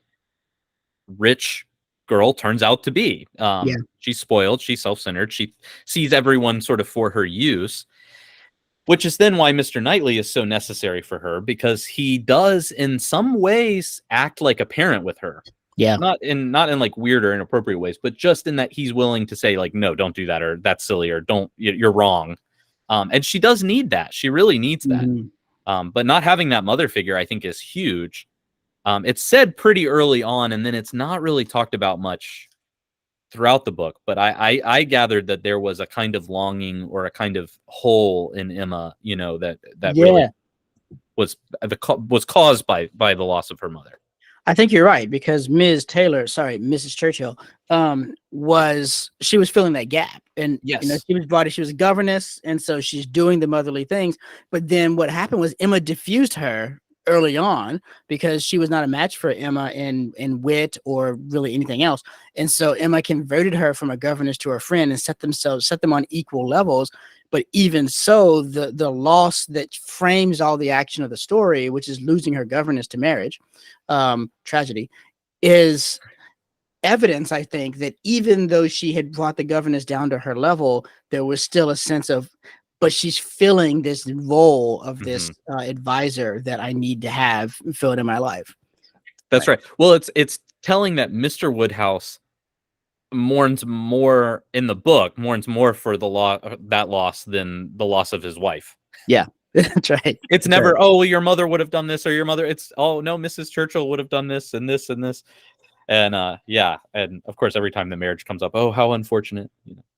rich girl turns out to be. She's spoiled, she's self-centered, she sees everyone sort of for her use, which is then why Mr. Knightley is so necessary for her, because he does in some ways act like a parent with her. Yeah. Not in like weird or inappropriate ways, but just in that he's willing to say, like, no, don't do that, or that's silly, or you're wrong. And she does need that. She really needs that. But not having that mother figure, I think, is huge. It's said pretty early on, and then it's not really talked about much throughout the book. But I gathered that there was a kind of longing or a kind of hole in Emma, you know, that really was caused by the loss of her mother. I think you're right, because Mrs. Churchill, she was filling that gap, and Yes. she was a governess, and so she's doing the motherly things. But then what happened was Emma diffused her early on because she was not a match for Emma in wit or really anything else, and so Emma converted her from a governess to a friend and set them on equal levels. But even so, the loss that frames all the action of the story, which is losing her governess to marriage, tragedy, is evidence, I think, that even though she had brought the governess down to her level, there was still a sense of, but she's filling this role of this advisor that I need to have filled in my life. That's right. Well, it's telling that Mr. Woodhouse mourns more in the book, mourns more for that loss than the loss of his wife. Yeah, that's right. It's never, oh, well, your mother would have done this, or your mother. It's, oh no, Mrs. Churchill would have done this and this and this, and yeah, and of course, every time the marriage comes up, oh, how unfortunate.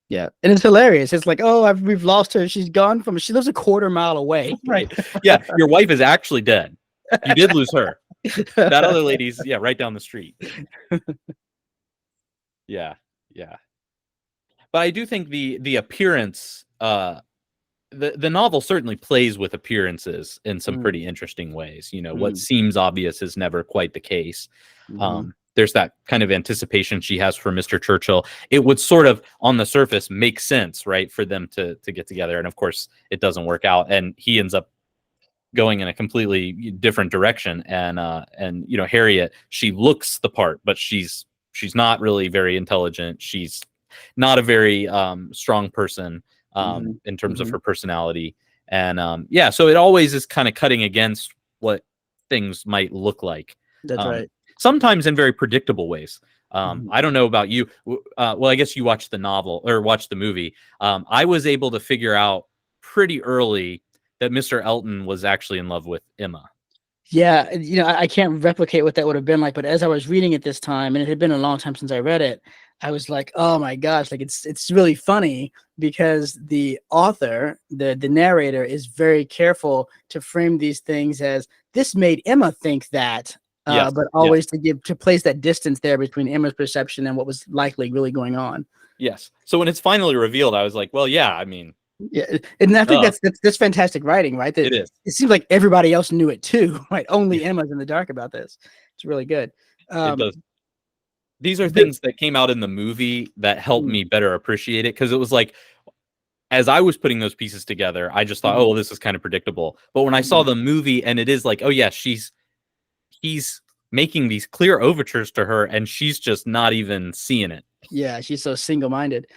Yeah, and it's hilarious. It's like, oh, we've lost her. She lives a quarter mile away. Right. Yeah, your wife is actually dead. You did lose her. That other lady's right down the street. Yeah. But I do think the appearance, the novel certainly plays with appearances in some pretty interesting ways. What seems obvious is never quite the case. There's that kind of anticipation she has for Mr. Churchill. It would sort of, on the surface, make sense, right, for them to get together. And of course, it doesn't work out, and he ends up going in a completely different direction. And Harriet, she looks the part, but she's not really very intelligent. She's not a very strong person in terms of her personality. And so it always is kind of cutting against what things might look like. That's right. Sometimes in very predictable ways. I don't know about you. Well, I guess you watched the novel or watched the movie. I was able to figure out pretty early that Mr. Elton was actually in love with Emma. Yeah, I can't replicate what that would have been like, but as I was reading it this time, and it had been a long time since I read it, I was like, oh my gosh, like it's really funny because the author, the narrator, is very careful to frame these things as this made Emma think that, but always to place that distance there between Emma's perception and what was likely really going on. Yes. So when it's finally revealed, I was like, well, yeah, I mean. Yeah, and I think that's fantastic writing, right? It is. It seems like everybody else knew it too, right? Only Emma's in the dark about this. It's really good. It does. These are things that came out in the movie that helped me better appreciate it, because it was like, as I was putting those pieces together, I just thought, oh, well, this is kind of predictable. But when I saw the movie, and it is like, oh yeah, he's making these clear overtures to her, and she's just not even seeing it. Yeah, she's so single-minded.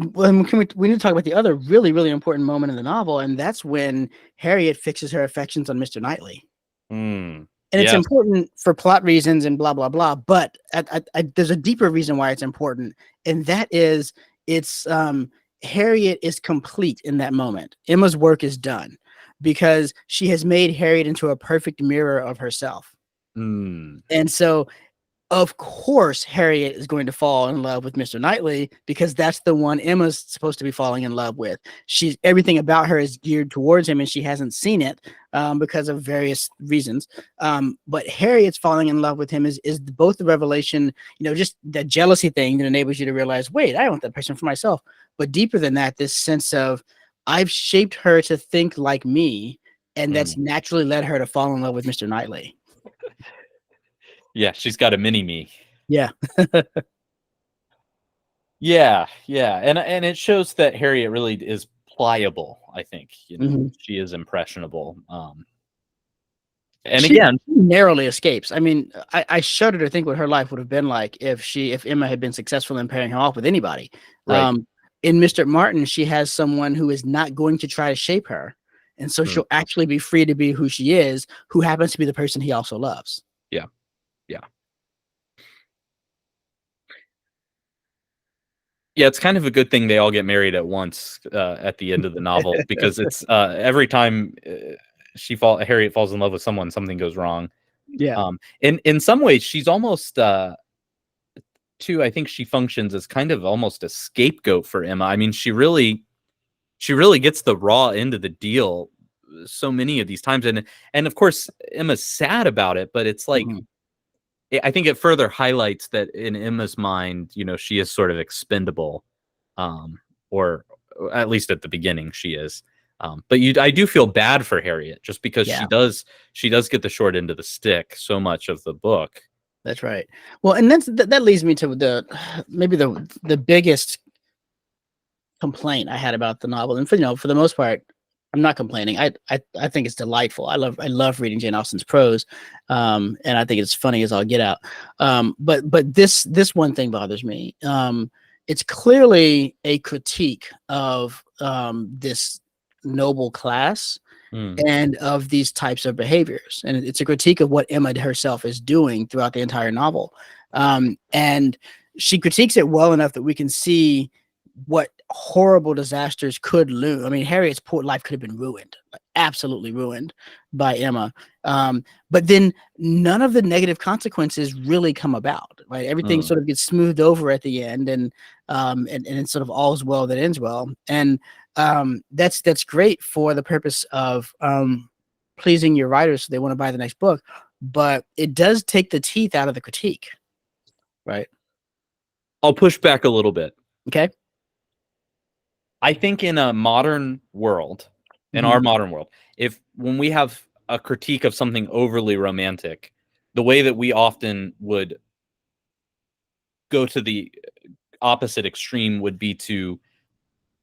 We need to talk about the other really, really important moment in the novel, and that's when Harriet fixes her affections on Mr. Knightley. And it's important for plot reasons and blah, blah, blah. But there's a deeper reason why it's important, and that is Harriet is complete in that moment. Emma's work is done because she has made Harriet into a perfect mirror of herself. And so, of course, Harriet is going to fall in love with Mr. Knightley because that's the one Emma's supposed to be falling in love with. Everything about her is geared towards him, and she hasn't seen it because of various reasons. But Harriet's falling in love with him is both the revelation, just the jealousy thing that enables you to realize, wait, I want that person for myself. But deeper than that, this sense of I've shaped her to think like me, and that's naturally led her to fall in love with Mr. Knightley. Yeah, she's got a mini me. Yeah. Yeah. And it shows that Harriet really is pliable, I think. She is impressionable. And she narrowly escapes. I mean, I shudder to think what her life would have been like if Emma had been successful in pairing her off with anybody. Right. In Mr. Martin, she has someone who is not going to try to shape her. And so she'll actually be free to be who she is, who happens to be the person he also loves. Yeah. Yeah, it's kind of a good thing they all get married at once at the end of the novel, because it's every time Harriet falls in love with someone, something goes wrong. Yeah. In some ways, she's almost too. I think she functions as kind of almost a scapegoat for Emma. I mean, she really gets the raw end of the deal so many of these times, and of course Emma's sad about it, but it's like I think it further highlights that in Emma's mind, she is sort of expendable, um, or at least at the beginning she is. But I do feel bad for Harriet just because Yeah, she does get the short end of the stick so much of the book. that's right. Well, and that leads me to maybe the biggest complaint I had about the novel, and for the most part, I'm not complaining. I think it's delightful. I love reading Jane Austen's prose, and I think it's funny as all get out. But this one thing bothers me. It's clearly a critique of this noble class Mm. and of these types of behaviors, and it's a critique of what Emma herself is doing throughout the entire novel. And she critiques it well enough that we can see what horrible disasters could loom. I mean, Harriet's poor life could have been ruined, like, absolutely ruined by Emma. But then none of the negative consequences really come about, right? Everything sort of gets smoothed over at the end, and it's sort of all's well that ends well. And that's great for the purpose of pleasing your writers so they want to buy the next book. But it does take the teeth out of the critique, right? I'll push back a little bit. Okay. I think in a modern world, in our modern world, when we have a critique of something overly romantic, the way that we often would go to the opposite extreme would be to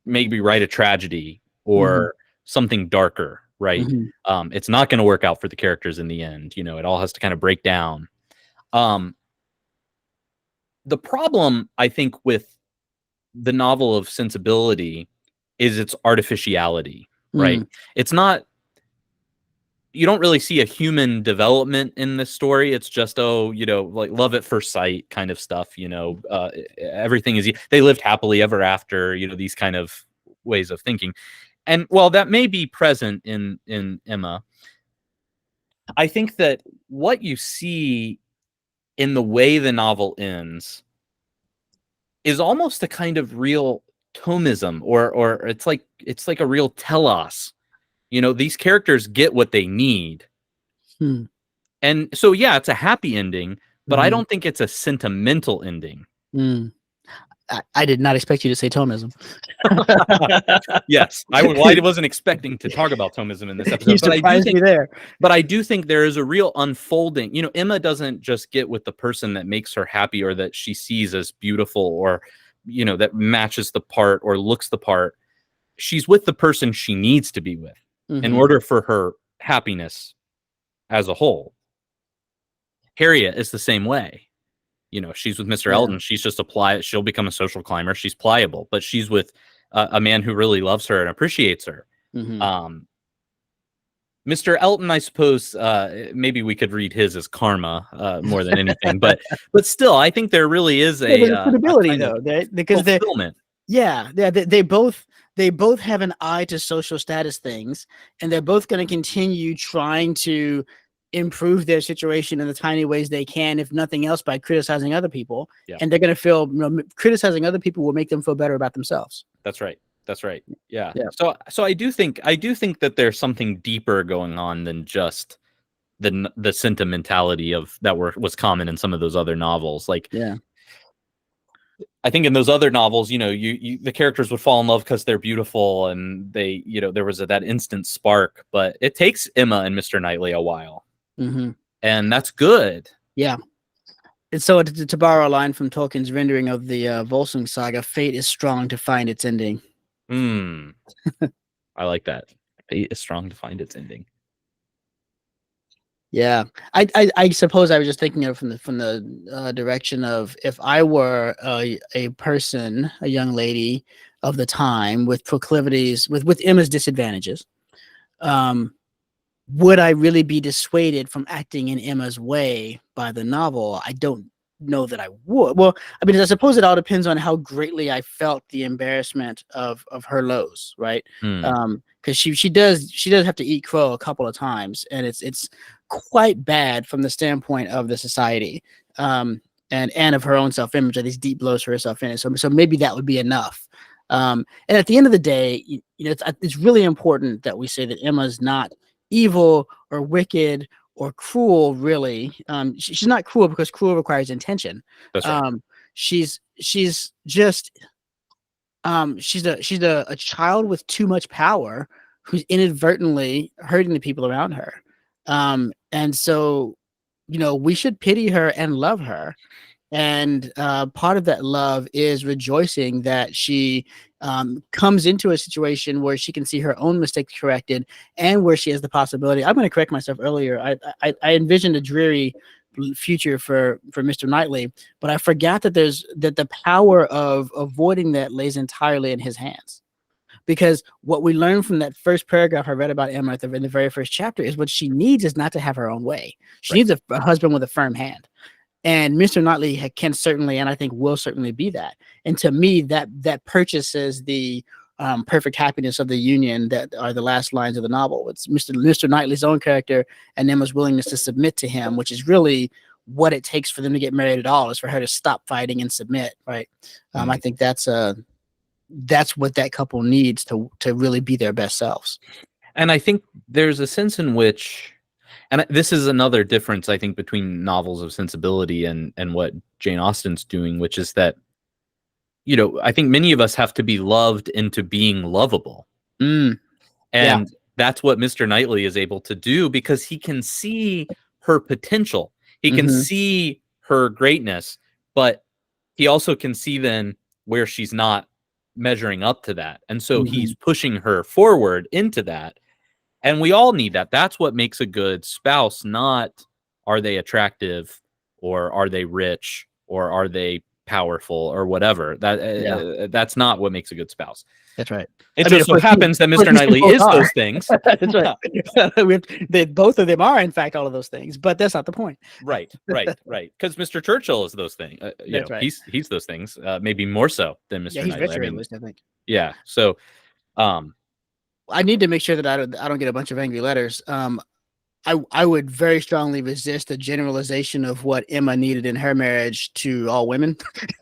maybe write a tragedy or something darker, right? It's not going to work out for the characters in the end. It all has to kind of break down. The problem, I think, with the novel of sensibility is its artificiality, right? It's not, you don't really see a human development in this story. It's just, like love at first sight kind of stuff, everything is, they lived happily ever after, these kind of ways of thinking. And while that may be present in Emma, I think that what you see in the way the novel ends is almost a kind of real Thomism, or it's like a real telos. These characters get what they need. And so, yeah, it's a happy ending, but I don't think it's a sentimental ending. I did not expect you to say Thomism. Yes, I wasn't expecting to talk about Thomism in this episode. You surprised me there. But I do think there is a real unfolding. Emma doesn't just get with the person that makes her happy or that she sees as beautiful or, that matches the part or looks the part. She's with the person she needs to be with in order for her happiness as a whole. Harriet is the same way. She's with Mr. Elton. She's just she'll become a social climber. She's pliable, but she's with a man who really loves her and appreciates her. Mr. Elton, I suppose, maybe we could read his as karma more than anything, but still, I think there really is a suitability though, because fulfillment. They both have an eye to social status things, and they're both going to continue trying to improve their situation in the tiny ways they can, if nothing else, by criticizing other people. And they're going to feel criticizing other people will make them feel better about themselves. That's right. Yeah. So I do think that there's something deeper going on than just the sentimentality of that was common in some of those other novels. Like, I think in those other novels, the characters would fall in love because they're beautiful and they, there was that instant spark, but it takes Emma and Mr. Knightley a while. And that's good. Yeah. And so to borrow a line from Tolkien's rendering of the Volsung saga, fate is strong to find its ending. I like that. Fate is strong to find its ending. Yeah, I suppose I was just thinking of from the direction of, if I were a person, a young lady of the time with proclivities, with Emma's disadvantages, would I really be dissuaded from acting in Emma's way by the novel? I don't know that I would. Well, I mean, I suppose it all depends on how greatly I felt the embarrassment of her lows, right? Because she does have to eat crow a couple of times, and it's quite bad from the standpoint of the society, and of her own self-image. These deep blows for her self-image. So maybe that would be enough. And at the end of the day, it's really important that we say that Emma's not evil or wicked or cruel, really. She's not cruel because cruel requires intention. That's right. She's just she's a child with too much power who's inadvertently hurting the people around her. And so, we should pity her and love her. And part of that love is rejoicing that she comes into a situation where she can see her own mistakes corrected, and where she has the possibility. I'm going to correct myself earlier. I envisioned a dreary future for Mr. Knightley, but I forgot that the power of avoiding that lays entirely in his hands. Because what we learned from that first paragraph I read about Emma in the very first chapter is what she needs is not to have her own way. She needs a husband with a firm hand. And Mr. Knightley can certainly, and I think will certainly be that. And to me, that purchases the perfect happiness of the union that are the last lines of the novel. It's Mr. Knightley's own character and Emma's willingness to submit to him, which is really what it takes for them to get married at all, is for her to stop fighting and submit. Right. I think that's what that couple needs to really be their best selves. And I think there's a sense in which, and this is another difference, I think, between novels of sensibility and what Jane Austen's doing, which is that, I think many of us have to be loved into being lovable. And that's what Mr. Knightley is able to do, because he can see her potential. He can see her greatness, but he also can see then where she's not measuring up to that. And so he's pushing her forward into that. And we all need that. That's what makes a good spouse, not are they attractive or are they rich or are they powerful or whatever. That's not what makes a good spouse. That's right. It just so happens that Mr. Knightley is those things. That's right. Both of them are, in fact, all of those things, but that's not the point. Right. Because Mr. Churchill is those things. That's right. He's those things, maybe more so than Mr. He's Knightley. richer, at least, I think. Yeah. So, I need to make sure that I don't get a bunch of angry letters. I would very strongly resist a generalization of what Emma needed in her marriage to all women.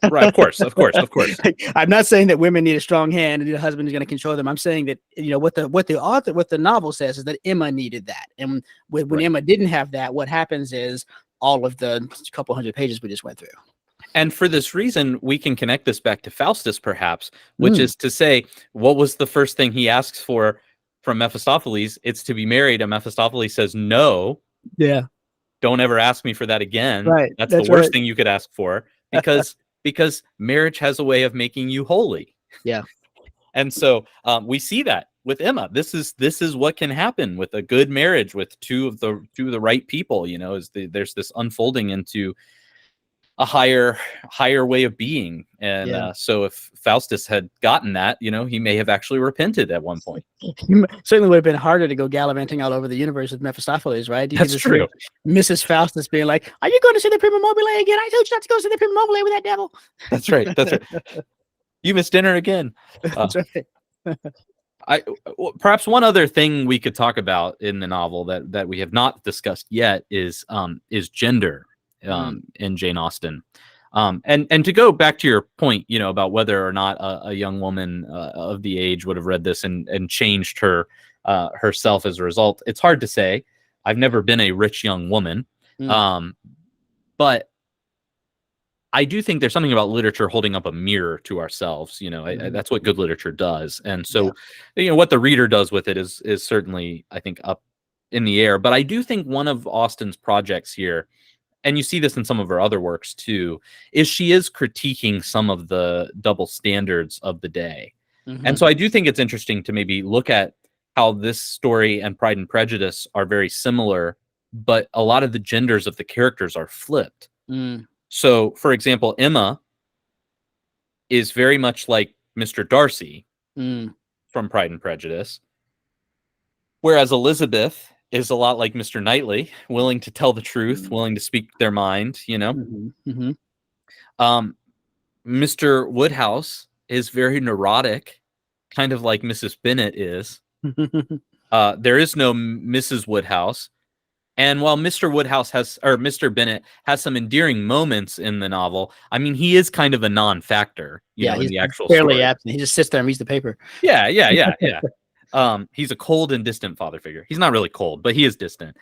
Right, of course. I'm not saying that women need a strong hand and the husband is going to control them. I'm saying that what the novel says is that Emma needed that, and when Emma didn't have that, what happens is all of the couple hundred pages we just went through. And for this reason, we can connect this back to Faustus, perhaps, which is to say, what was the first thing he asks for from Mephistopheles? It's to be married. And Mephistopheles says, no. Yeah. Don't ever ask me for that again. Right. That's the worst thing you could ask for, because marriage has a way of making you holy. Yeah. And so we see that with Emma. This is what can happen with a good marriage with two of the right people. There's this unfolding into a higher way of being. And so if Faustus had gotten that, he may have actually repented at one point. Certainly would have been harder to go gallivanting all over the universe with Mephistopheles, right? That's true. Mrs. Faustus being like, "Are you going to see the Prima Mobile again? I told you not to go see the Prima Mobile with that devil." That's right. You missed dinner again. That's right. Perhaps one other thing we could talk about in the novel that we have not discussed yet is gender. In Jane Austen, and to go back to your point, about whether or not a young woman of the age would have read this and changed herself as a result. It's hard to say. I've never been a rich young woman, but I do think there's something about literature holding up a mirror to ourselves. That's what good literature does, and so what the reader does with it is certainly, I think, up in the air. But I do think one of Austen's projects here, and you see this in some of her other works too, is she is critiquing some of the double standards of the day. And so I do think it's interesting to maybe look at how this story and Pride and Prejudice are very similar, but a lot of the genders of the characters are flipped. So, for example, Emma is very much like Mr. Darcy from Pride and Prejudice, whereas Elizabeth is a lot like Mr. Knightley, willing to tell the truth, willing to speak their mind, Mr. Woodhouse is very neurotic, kind of like Mrs. Bennet is. There is no Mrs. Woodhouse. And while Mr. Bennet has some endearing moments in the novel, I mean, he is kind of a non-factor, in the actual fairly story. absent. He just sits there and reads the paper. Yeah. He's a cold and distant father figure. He's not really cold, but he is distant.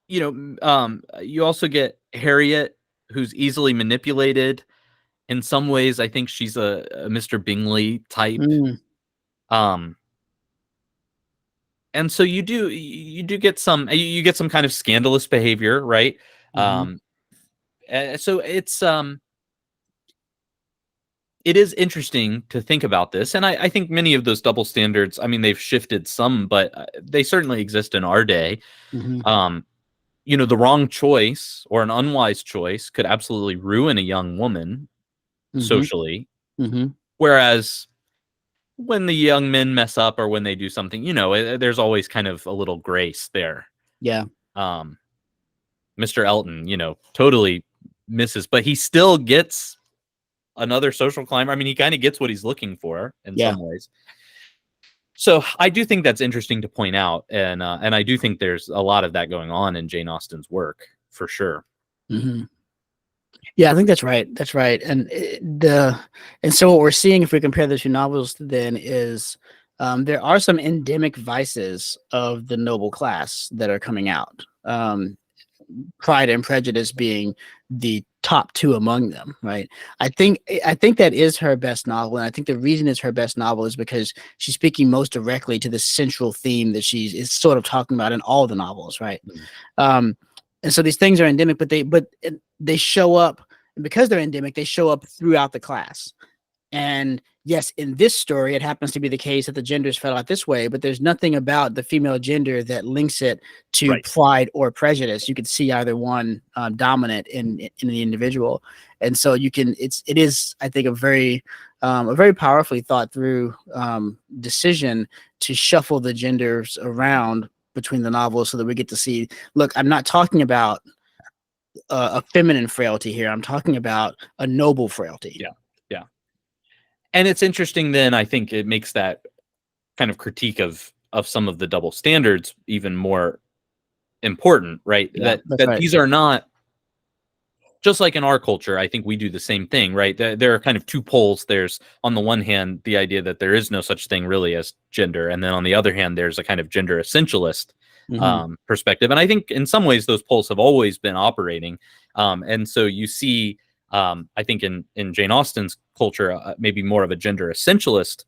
you also get Harriet, who's easily manipulated. In some ways, I think she's a Mr. Bingley type. Mm. And so you do get some kind of scandalous behavior, right? Mm-hmm. So it is interesting to think about this, and I think many of those double standards, I mean, they've shifted some, but they certainly exist in our day. Mm-hmm. The wrong choice or an unwise choice could absolutely ruin a young woman Mm-hmm. socially, Mm-hmm. whereas when the young men mess up or when they do something, there's always kind of a little grace there. Yeah. Mr. Elton, totally misses, but he still gets another social climber. I mean, he kind of gets what he's looking for in Yeah. some ways. So I do think that's interesting to point out, and I do think there's a lot of that going on in Jane Austen's work for sure. Mm-hmm. Yeah, I think that's right. That's right. And so what we're seeing, if we compare the two novels, then is there are some endemic vices of the noble class that are coming out. Pride and Prejudice being the top two among them, right? I think that is her best novel, and I think the reason it's her best novel is because she's speaking most directly to the central theme that she is sort of talking about in all the novels, right? And so these things are endemic, but they show up, and because they're endemic, they show up throughout the class. And yes, in this story, it happens to be the case that the genders fell out this way, but there's nothing about the female gender that links it to Right. pride or prejudice. You could see either one dominant in the individual, and so it is, I think, a very powerfully thought through decision to shuffle the genders around between the novels so that we get to see. Look, I'm not talking about a feminine frailty here. I'm talking about a noble frailty. Yeah. And it's interesting then, I think it makes that kind of critique of some of the double standards even more important, right? Yeah, that's that right. these are not just like in our culture. I think we do the same thing, right? There are kind of two poles. There's, on the one hand, the idea that there is no such thing really as gender, and then on the other hand, there's a kind of gender essentialist perspective. And I think in some ways those poles have always been operating. And so you see, I think in Jane Austen's culture, maybe more of a gender essentialist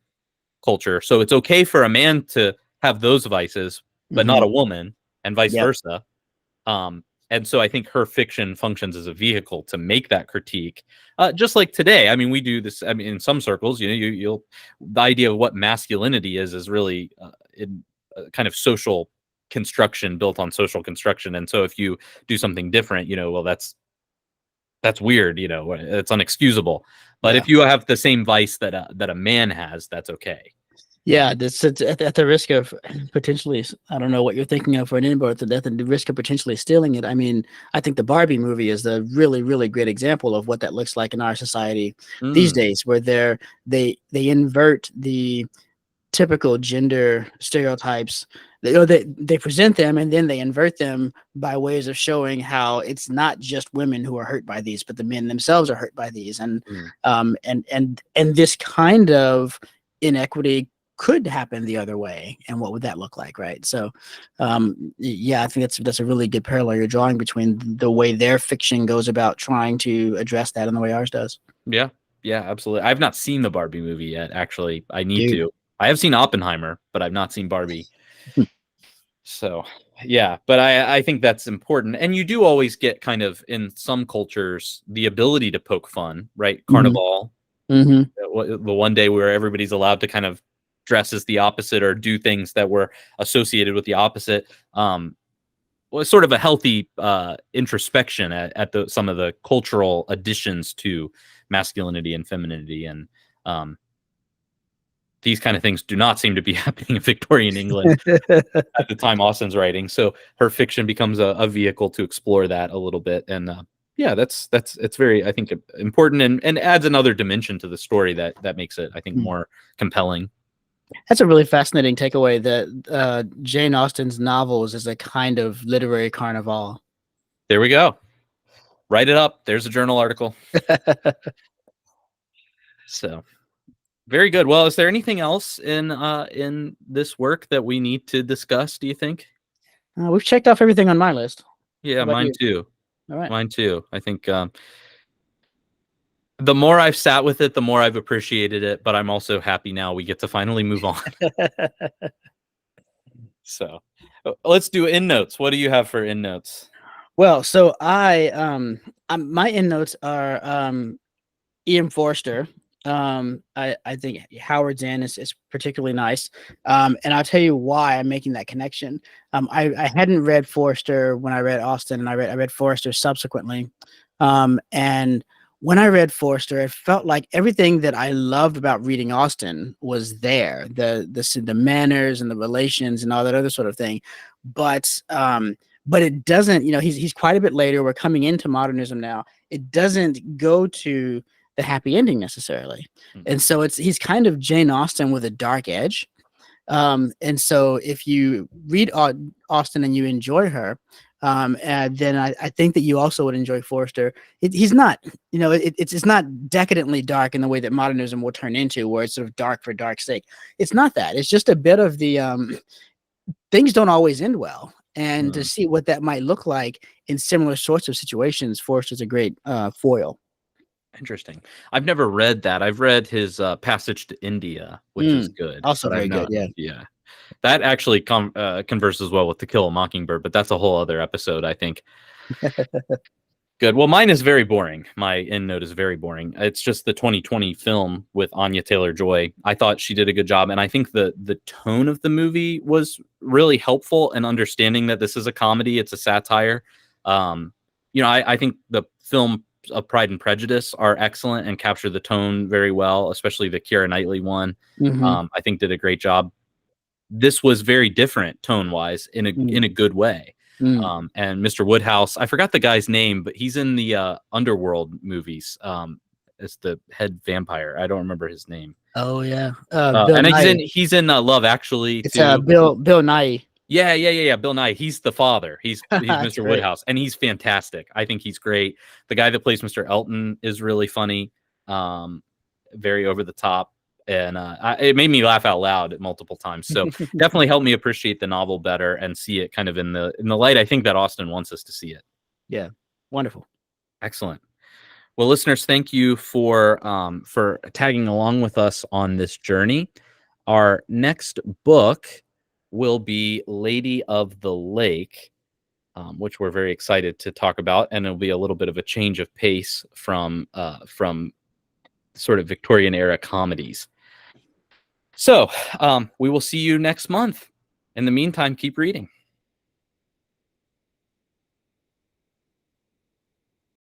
culture. So it's okay for a man to have those vices, but not a woman, and vice versa. And so I think her fiction functions as a vehicle to make that critique. Just like today, I mean, we do this. I mean, in some circles, you'll the idea of what masculinity is really in kind of social construction, built on social construction. And so if you do something different, well, that's weird. It's unexcusable. But if you have the same vice that a man has, that's okay. Yeah, it's at the risk of potentially, I don't know what you're thinking of for an input, at the risk of potentially stealing it. I mean, I think the Barbie movie is a really, really great example of what that looks like in our society these days, where they invert the typical gender stereotypes. They present them and then they invert them by ways of showing how it's not just women who are hurt by these, but the men themselves are hurt by these, and this kind of inequity could happen the other way, and what would that look like, right? So yeah, I think that's a really good parallel you're drawing between the way their fiction goes about trying to address that and the way ours does. Yeah absolutely. I've not seen the Barbie movie yet, actually. I need to. I have seen Oppenheimer, but I've not seen Barbie. So yeah, but I think that's important. And you do always get kind of, in some cultures, the ability to poke fun, right? Carnival, the one day where everybody's allowed to kind of dress as the opposite or do things that were associated with the opposite, was sort of a healthy introspection at some of the cultural additions to masculinity and femininity. And these kind of things do not seem to be happening in Victorian England at the time Austen's writing. So her fiction becomes a vehicle to explore that a little bit. And yeah, it's very, I think, important, and adds another dimension to the story that makes it, I think, more compelling. That's a really fascinating takeaway, that Jane Austen's novels is a kind of literary carnival. There we go. Write it up. There's a journal article. So very good. Well, is there anything else in this work that we need to discuss, do you think? We've checked off everything on my list. Yeah, about mine you? too. All right. Mine too. I think the more I've sat with it, the more I've appreciated it, but I'm also happy now we get to finally move on. So let's do end notes. What do you have for end notes? Well, so my end notes are E.M. Forster. I think Howard's End is particularly nice. And I'll tell you why I'm making that connection. I hadn't read Forster when I read Austen, and I read Forster subsequently. And when I read Forster, it felt like everything that I loved about reading Austen was there. The manners and the relations and all that other sort of thing. But it doesn't, he's quite a bit later. We're coming into modernism now. It doesn't go to the happy ending necessarily. And so he's kind of Jane Austen with a dark edge. And so if you read Austen and you enjoy her, then I think that you also would enjoy Forster. He's not, it's not decadently dark in the way that modernism will turn into, where it's sort of dark for dark's sake. It's not that. It's just a bit of the things don't always end well. And to see what that might look like in similar sorts of situations, Forster's a great foil. Interesting. I've never read that. I've read his Passage to India, which is good. Also very good. Yeah. Yeah. That actually converses well with To Kill a Mockingbird, but that's a whole other episode, I think. Good. Well, mine is very boring. My end note is very boring. It's just the 2020 film with Anya Taylor-Joy. I thought she did a good job, and I think the tone of the movie was really helpful in understanding that this is a comedy. It's a satire. I think the film of Pride and Prejudice are excellent and capture the tone very well, especially the Keira Knightley one. I think did a great job. This was very different tone-wise in a good way. And Mr. Woodhouse, I forgot the guy's name, but he's in the Underworld movies as the head vampire. I don't remember his name. Oh yeah, and he's in Love Actually. It's too. Bill Nighy. Yeah. Bill Nighy. He's the father. He's Mr. Great. Woodhouse, and he's fantastic. I think he's great. The guy that plays Mr. Elton is really funny, very over the top. And it made me laugh out loud multiple times. So definitely helped me appreciate the novel better and see it kind of in the light I think that Austen wants us to see it. Yeah, wonderful. Excellent. Well, listeners, thank you for tagging along with us on this journey. Our next book will be Lady of the Lake, which we're very excited to talk about, and it'll be a little bit of a change of pace from sort of Victorian era comedies. So we will see you next month. In the meantime, keep reading.